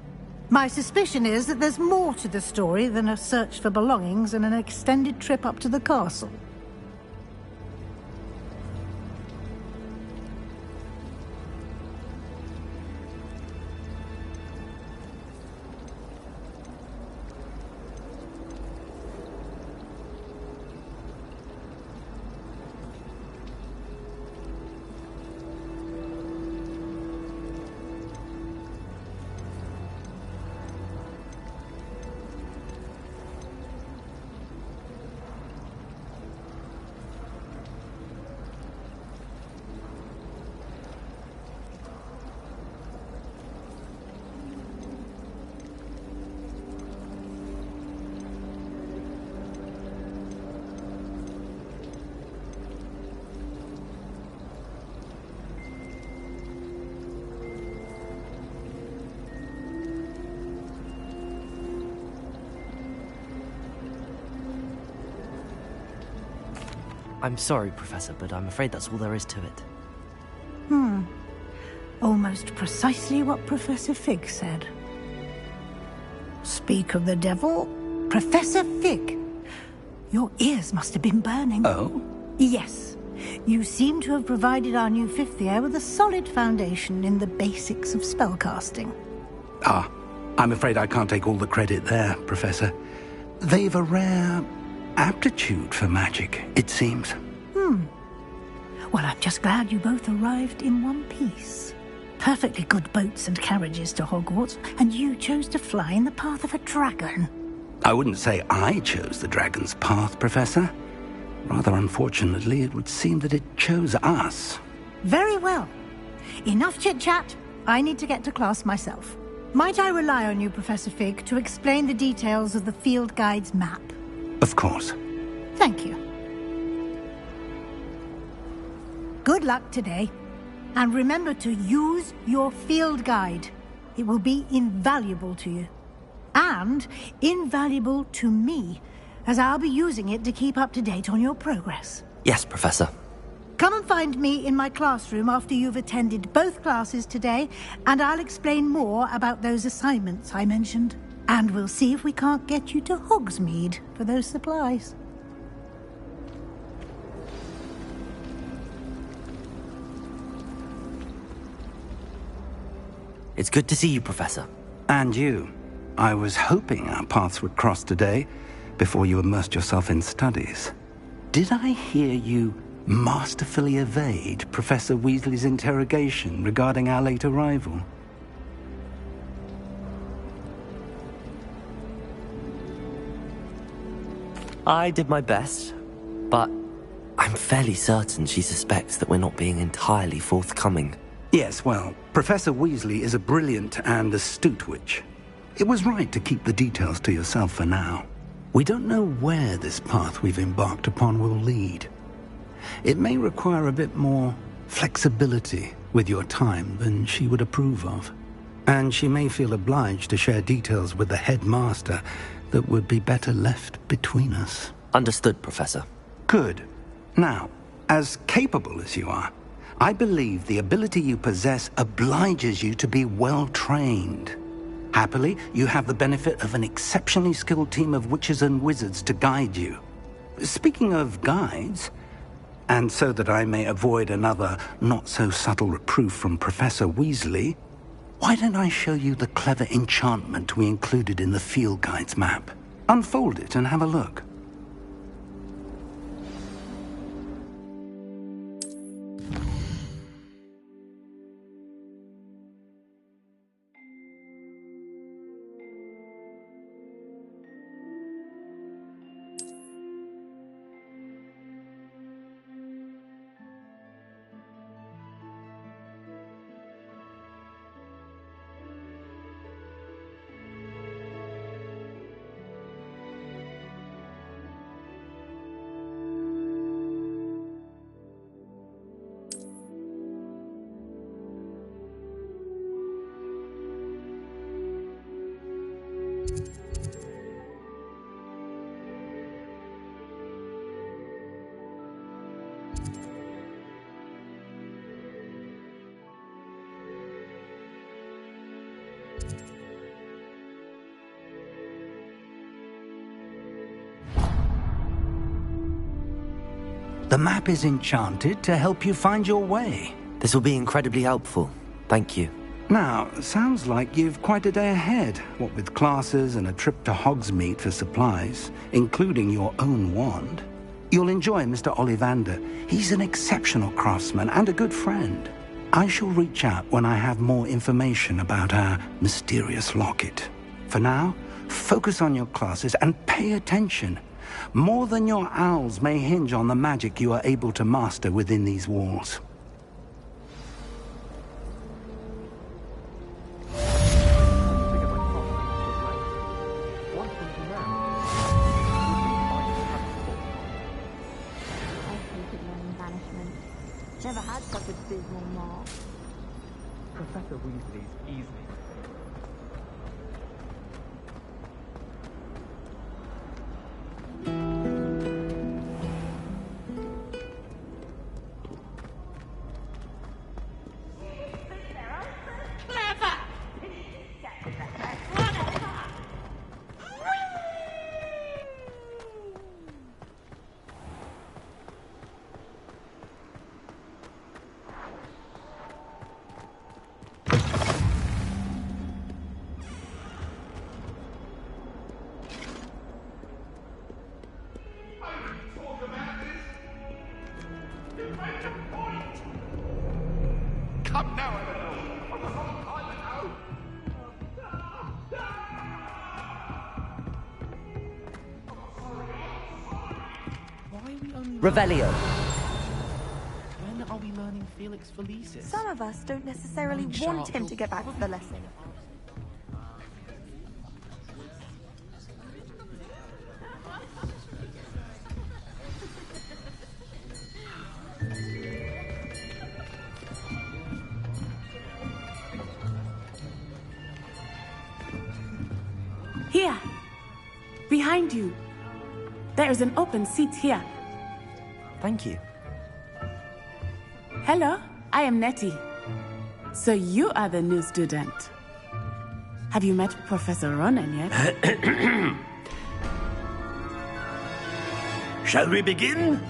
My suspicion is that there's more to the story than a search for belongings and an extended trip up to the castle. I'm sorry, Professor, but I'm afraid that's all there is to it. Almost precisely what Professor Fig said. Speak of the devil, Professor Fig. Your ears must have been burning. Oh? Yes. You seem to have provided our new fifth year with a solid foundation in the basics of spellcasting. Ah, I'm afraid I can't take all the credit there, Professor. They've a rare aptitude for magic, it seems. Well, I'm just glad you both arrived in one piece. Perfectly good boats and carriages to Hogwarts, and you chose to fly in the path of a dragon. I wouldn't say I chose the dragon's path, Professor. Rather unfortunately, it would seem that it chose us. Very well. Enough chit-chat. I need to get to class myself. Might I rely on you, Professor Fig, to explain the details of the field guide's map? Of course. Thank you. Good luck today. And remember to use your field guide. It will be invaluable to you. And invaluable to me, as I'll be using it to keep up to date on your progress. Yes, Professor. Come and find me in my classroom after you've attended both classes today, and I'll explain more about those assignments I mentioned. And we'll see if we can't get you to Hogsmeade for those supplies. It's good to see you, Professor. And you. I was hoping our paths would cross today, before you immersed yourself in studies. Did I hear you masterfully evade Professor Weasley's interrogation regarding our late arrival? I did my best, but I'm fairly certain she suspects that we're not being entirely forthcoming. Yes, well, Professor Weasley is a brilliant and astute witch. It was right to keep the details to yourself for now. We don't know where this path we've embarked upon will lead. It may require a bit more flexibility with your time than she would approve of. And she may feel obliged to share details with the headmaster that would be better left between us. Understood, Professor. Good. Now, as capable as you are, I believe the ability you possess obliges you to be well-trained. Happily, you have the benefit of an exceptionally skilled team of witches and wizards to guide you. Speaking of guides, and so that I may avoid another not-so-subtle reproof from Professor Weasley, why don't I show you the clever enchantment we included in the field guide's map? Unfold it and have a look. The map is enchanted to help you find your way. This will be incredibly helpful. Thank you. Now, sounds like you've quite a day ahead, what with classes and a trip to Hogsmeade for supplies, including your own wand. You'll enjoy Mr. Ollivander. He's an exceptional craftsman and a good friend. I shall reach out when I have more information about our mysterious locket. For now, focus on your classes and pay attention. More than your owls may hinge on the magic you are able to master within these walls. Never had such a dismal mark. Professor Weasley's easily. Come now, Eleanor. On the wrong time at home. Why are we only... Revelio. When are we learning Felix Felicis? Some of us don't necessarily want him to get back to the lesson. Here, behind you. There is an open seat here. Thank you. Hello, I am Nettie. So you are the new student. Have you met Professor Ronan yet? Shall we begin?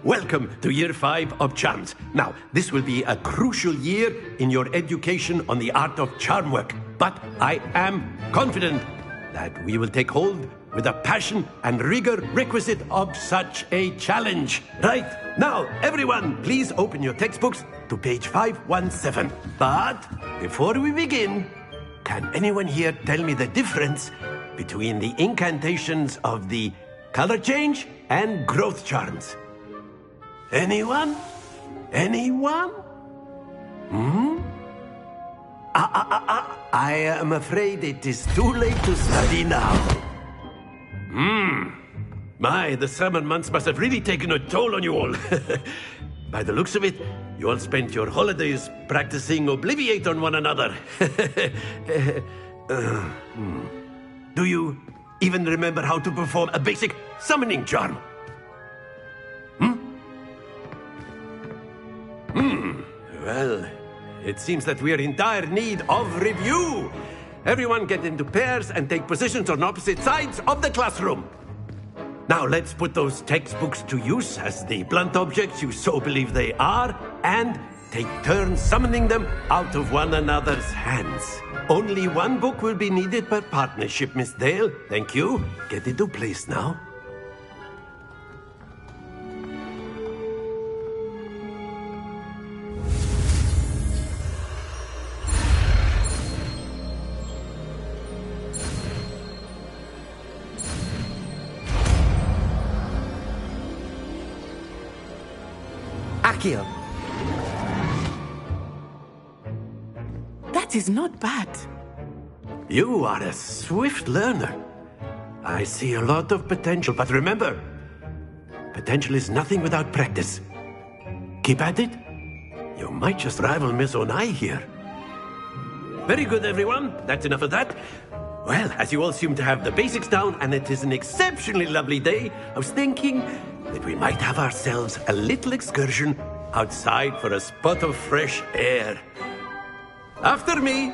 Welcome to Year 5 of Charms. Now, this will be a crucial year in your education on the art of charm work. but I am confident that we will take hold with the passion and rigor requisite of such a challenge. Right, now, everyone, please open your textbooks to page 517. But before we begin, can anyone here tell me the difference between the incantations of the color change and growth charms? Anyone? Anyone? I am afraid it is too late to study now. My, the summer months must have really taken a toll on you all. By the looks of it, you all spent your holidays practicing Obliviate on one another. Do you even remember how to perform a basic summoning charm? Well, it seems that we are in dire need of review. Everyone get into pairs and take positions on opposite sides of the classroom. Now let's put those textbooks to use as the blunt objects you so believe they are, and take turns summoning them out of one another's hands. Only one book will be needed per partnership, Miss Dale. Thank you. Get into place now. Accio. That is not bad. You are a swift learner. I see a lot of potential, but remember, potential is nothing without practice. Keep at it. You might just rival Miss Onai here. Very good, everyone. That's enough of that. Well, as you all seem to have the basics down, and it is an exceptionally lovely day, I was thinking that we might have ourselves a little excursion outside for a spot of fresh air. After me.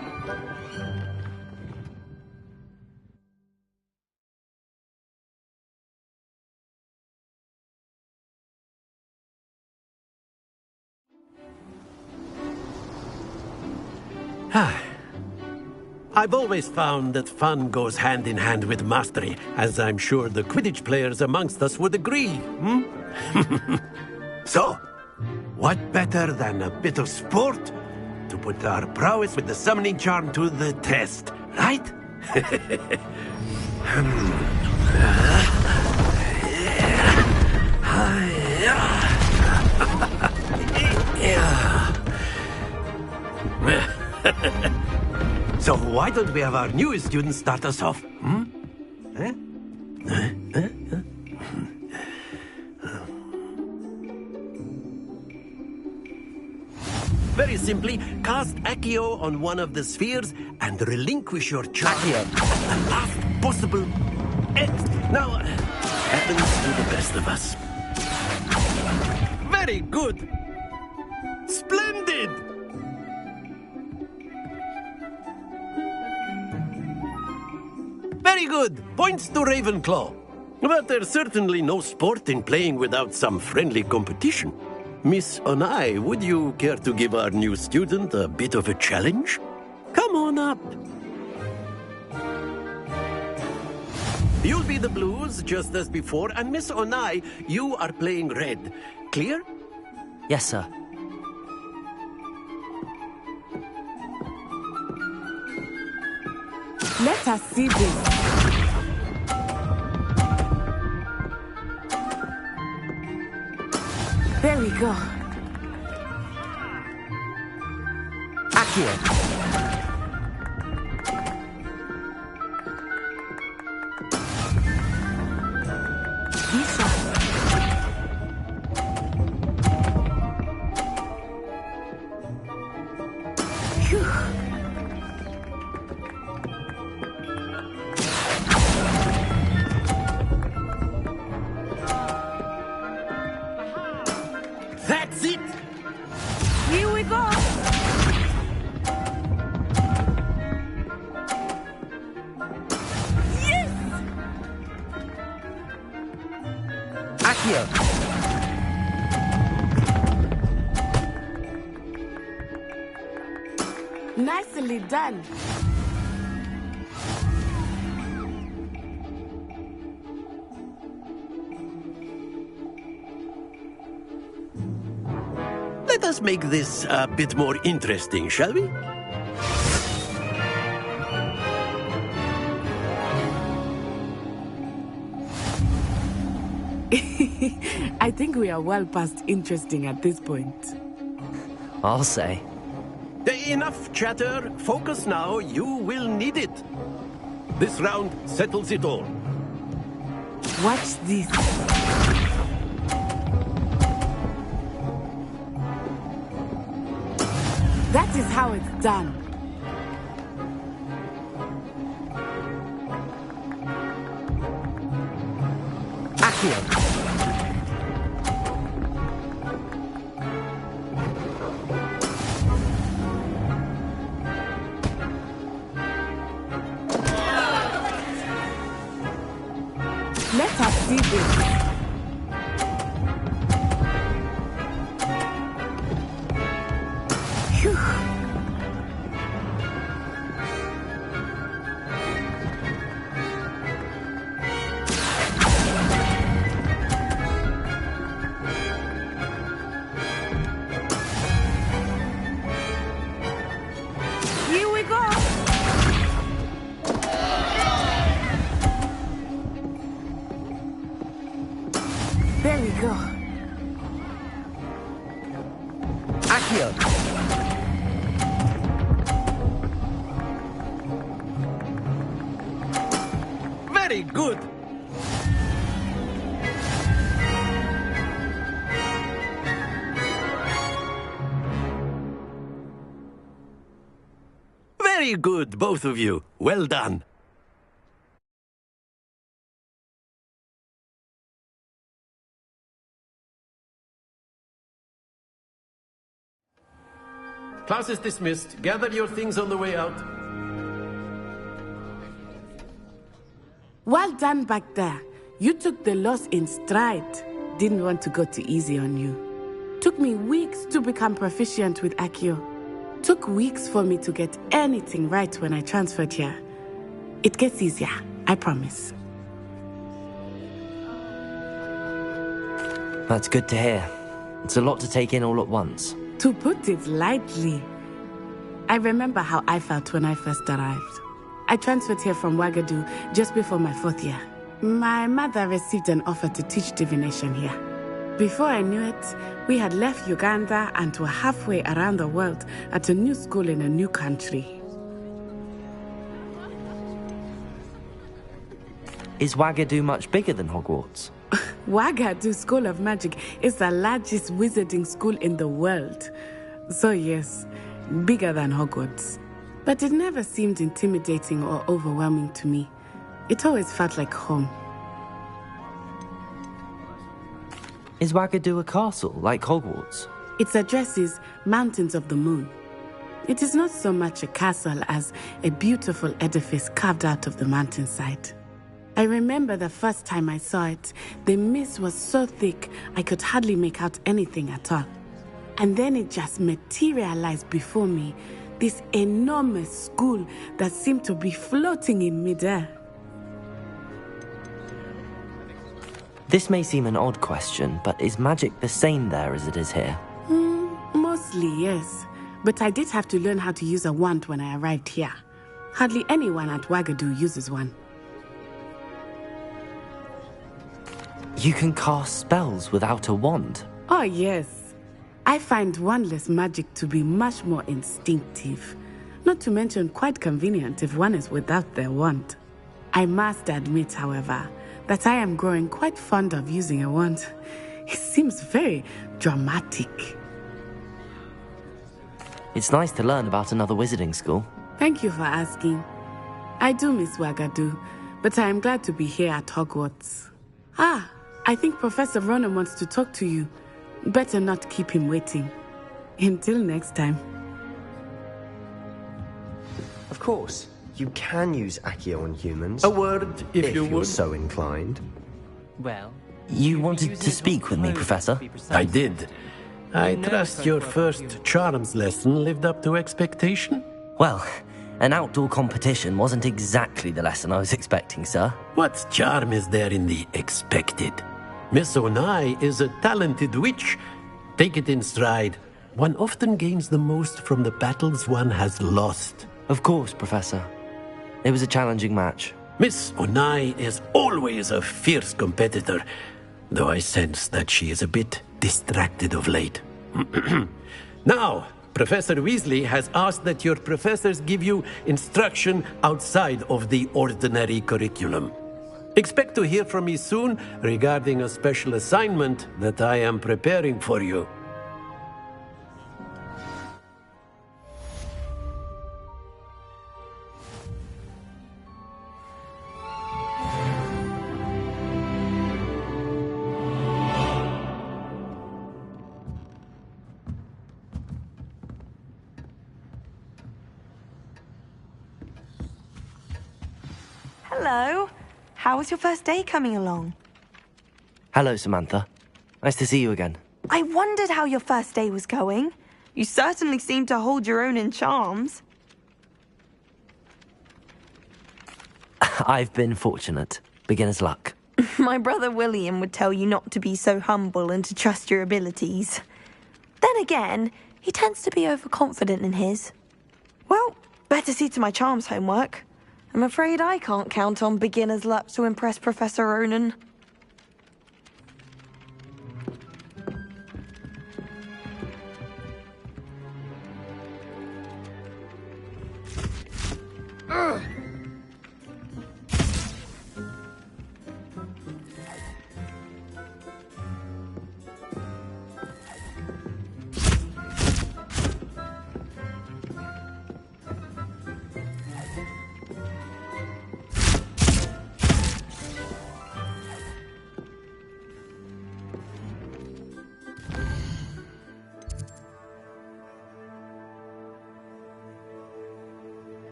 I've always found that fun goes hand in hand with mastery, as I'm sure the Quidditch players amongst us would agree. So, what better than a bit of sport to put our prowess with the summoning charm to the test, right? So why don't we have our newest students start us off? Very simply, cast Accio on one of the spheres and relinquish your charge. Accio. At the last possible end. Now, happens to the best of us. Very good. Splendid. Very good. Points to Ravenclaw. But there's certainly no sport in playing without some friendly competition. Miss Onai, would you care to give our new student a bit of a challenge? Come on up. You'll be the blues, just as before, and Miss Onai, you are playing red. Clear? Yes, sir. Let us see this. There we go. Accio. Visa. Phew. That's it! Here we go! Yes! Accio. Nicely done. us make this a bit more interesting, shall we? I think we are well past interesting at this point. I'll say. Enough chatter. Focus now. You will need it. This round settles it all. Watch this. That is how it's done. Accio. Let us see this. Phew. Here we go. There we go. Accio. Very good. Very good, both of you. Well done. Class is dismissed. Gather your things on the way out. Well done back there. You took the loss in stride. Didn't want to go too easy on you. Took me weeks to become proficient with Accio. Took weeks for me to get anything right when I transferred here. It gets easier, I promise. That's good to hear. It's a lot to take in all at once. To put it lightly, I remember how I felt when I first arrived. I transferred here from Ouagadougou just before my 4th year. My mother received an offer to teach divination here. Before I knew it, we had left Uganda and were halfway around the world at a new school in a new country. Is Ouagadougou much bigger than Hogwarts? Ouagadougou School of Magic is the largest wizarding school in the world. So yes, bigger than Hogwarts. But it never seemed intimidating or overwhelming to me. It always felt like home. Is Ouagadougou a castle, like Hogwarts? Its address is Mountains of the Moon. It is not so much a castle as a beautiful edifice carved out of the mountainside. I remember the first time I saw it, the mist was so thick I could hardly make out anything at all. And then it just materialized before me, this enormous school that seemed to be floating in midair. This may seem an odd question, but is magic the same there as it is here? Mostly, yes. But I did have to learn how to use a wand when I arrived here. Hardly anyone at Ouagadougou uses one. You can cast spells without a wand? Oh, yes. I find wandless magic to be much more instinctive. Not to mention quite convenient if one is without their wand. I must admit, however, that I am growing quite fond of using a wand. It seems very dramatic. It's nice to learn about another wizarding school. Thank you for asking. I do miss Ouagadougou, but I am glad to be here at Hogwarts. I think Professor Ronan wants to talk to you. Better not keep him waiting. Until next time. Of course, you can use Accio on humans. A word, if you you're would. so inclined. Well, You wanted to speak with me, Professor? I did. I trust your first charms lesson lived up to expectation? Well, an outdoor competition wasn't exactly the lesson I was expecting, sir. What charm is there in the expected? Miss Onai is a talented witch. Take it in stride. one often gains the most from the battles one has lost. Of course, Professor. It was a challenging match. Miss Onai is always a fierce competitor, though I sense that she is a bit distracted of late. Now, Professor Weasley has asked that your professors give you instruction outside of the ordinary curriculum. Expect to hear from me soon regarding a special assignment that I am preparing for you. Hello. How was your first day coming along? Hello, Samantha. Nice to see you again. I wondered how your first day was going. You certainly seem to hold your own in charms. I've been fortunate. Beginner's luck. My brother William would tell you not to be so humble and to trust your abilities. Then again, he tends to be overconfident in his. Well, better see to my charms homework. I'm afraid I can't count on beginner's luck to impress Professor Ronan.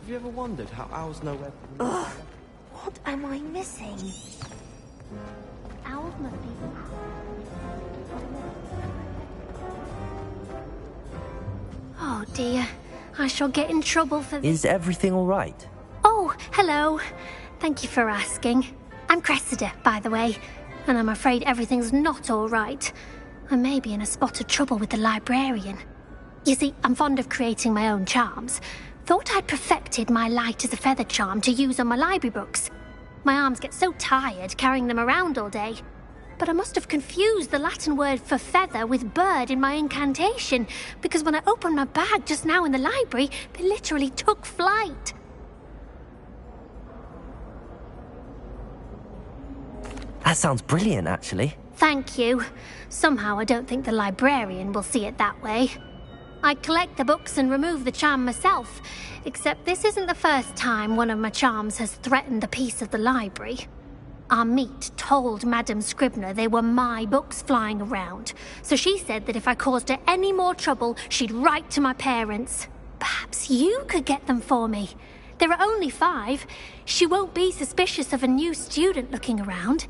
Have you ever wondered how owls know where... Ugh! What am I missing? Owls must be... Oh dear. I shall get in trouble for this. Is everything all right? Oh, hello. Thank you for asking. I'm Cressida, by the way, and I'm afraid everything's not all right. I may be in a spot of trouble with the librarian. You see, I'm fond of creating my own charms. Thought I'd perfected my light as a feather charm to use on my library books. My arms get so tired carrying them around all day. But I must have confused the Latin word for feather with bird in my incantation, because when I opened my bag just now in the library, they literally took flight. That sounds brilliant, actually. Thank you. Somehow I don't think the librarian will see it that way. I collect the books and remove the charm myself, except this isn't the first time one of my charms has threatened the peace of the library. Our meet told Madame Scribner they were my books flying around, so she said that if I caused her any more trouble, she'd write to my parents. Perhaps you could get them for me. There are only 5. She won't be suspicious of a new student looking around.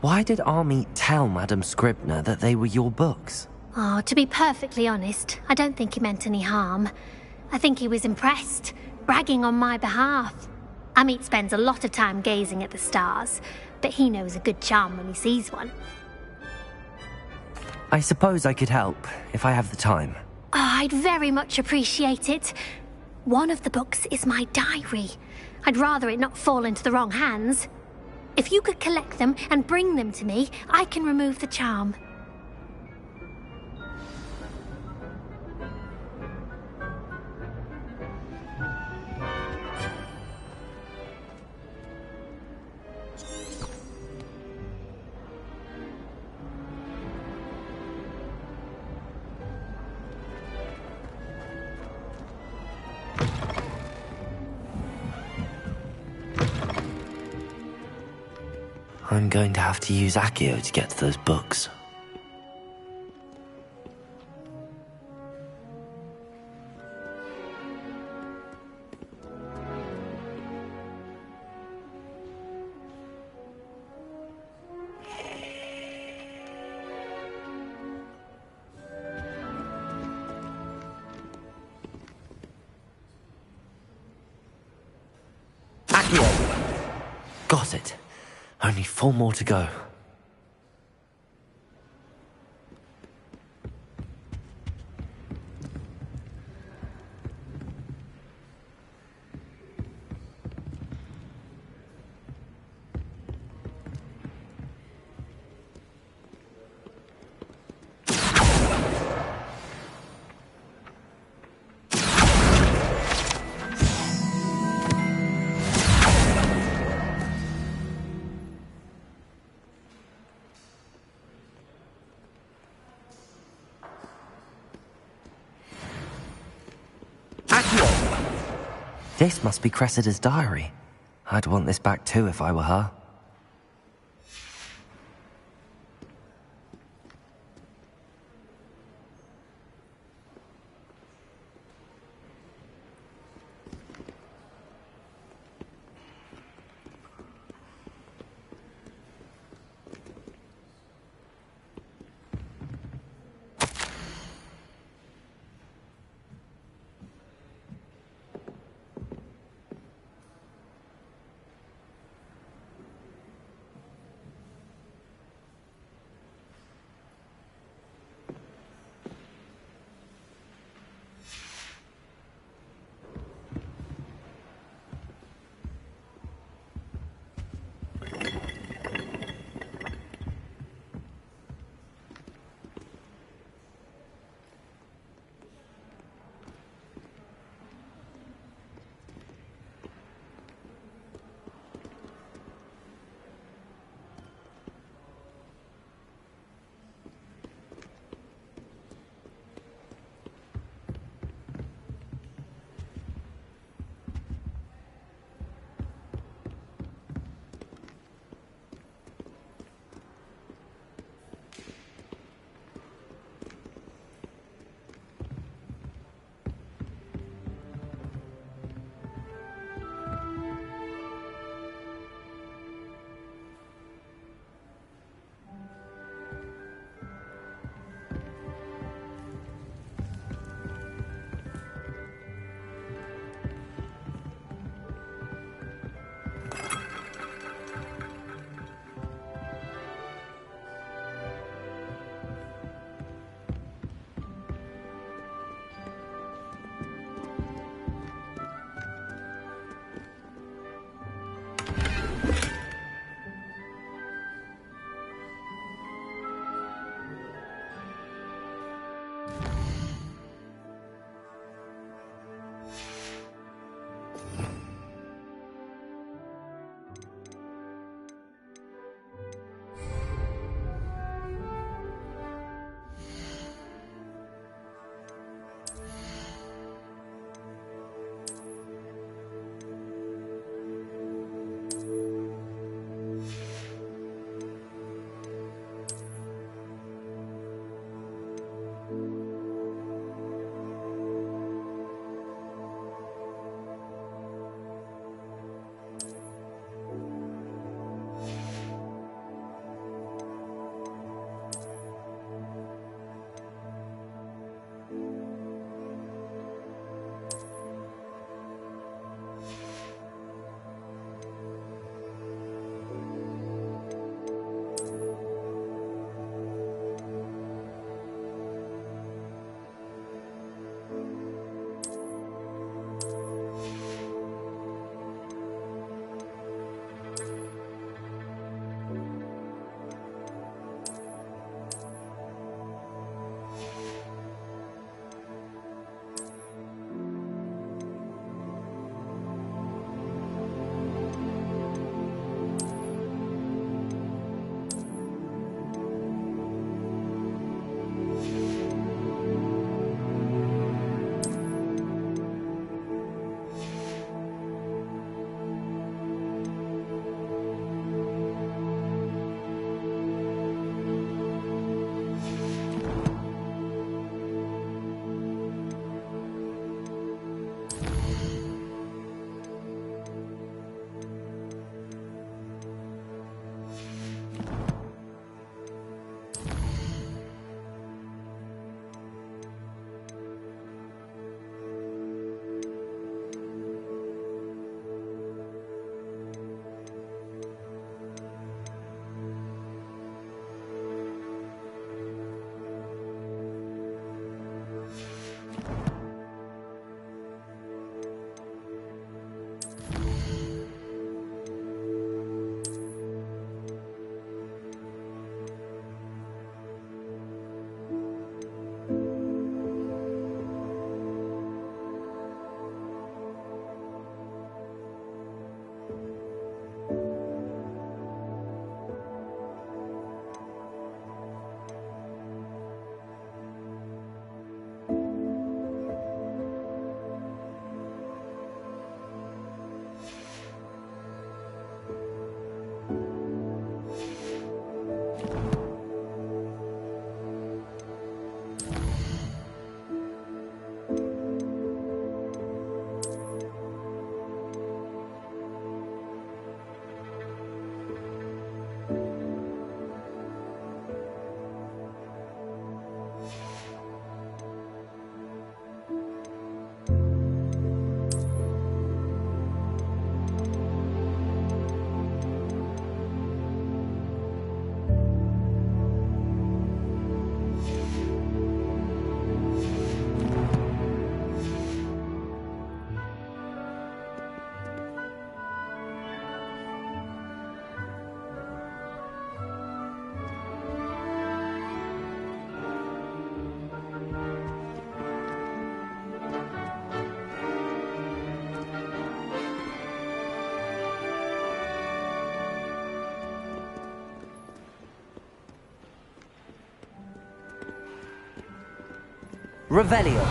Why did Army tell Madame Scribner that they were your books? Oh, to be perfectly honest, I don't think he meant any harm. I think he was impressed, bragging on my behalf. Amit spends a lot of time gazing at the stars, but he knows a good charm when he sees one. I suppose I could help, if I have the time. Oh, I'd very much appreciate it. One of the books is my diary. I'd rather it not fall into the wrong hands. If you could collect them and bring them to me, I can remove the charm. I'm going to have to use Accio to get to those books. Accio! Got it. Only 4 more to go. This must be Cressida's diary. I'd want this back too if I were her. Revelio.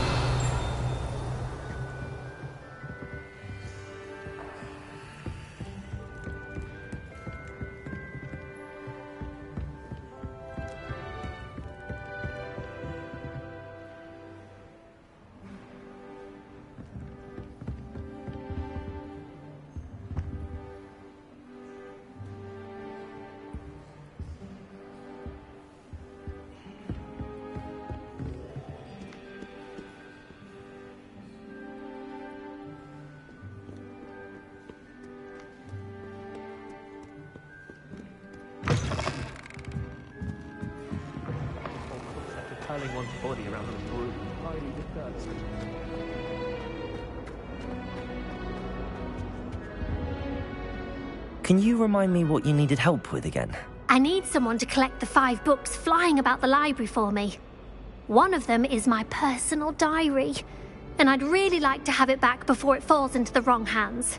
Curling one's body around a broom. Highly disturbing. Can you remind me what you needed help with again? I need someone to collect the 5 books flying about the library for me. One of them is my personal diary, and I'd really like to have it back before it falls into the wrong hands.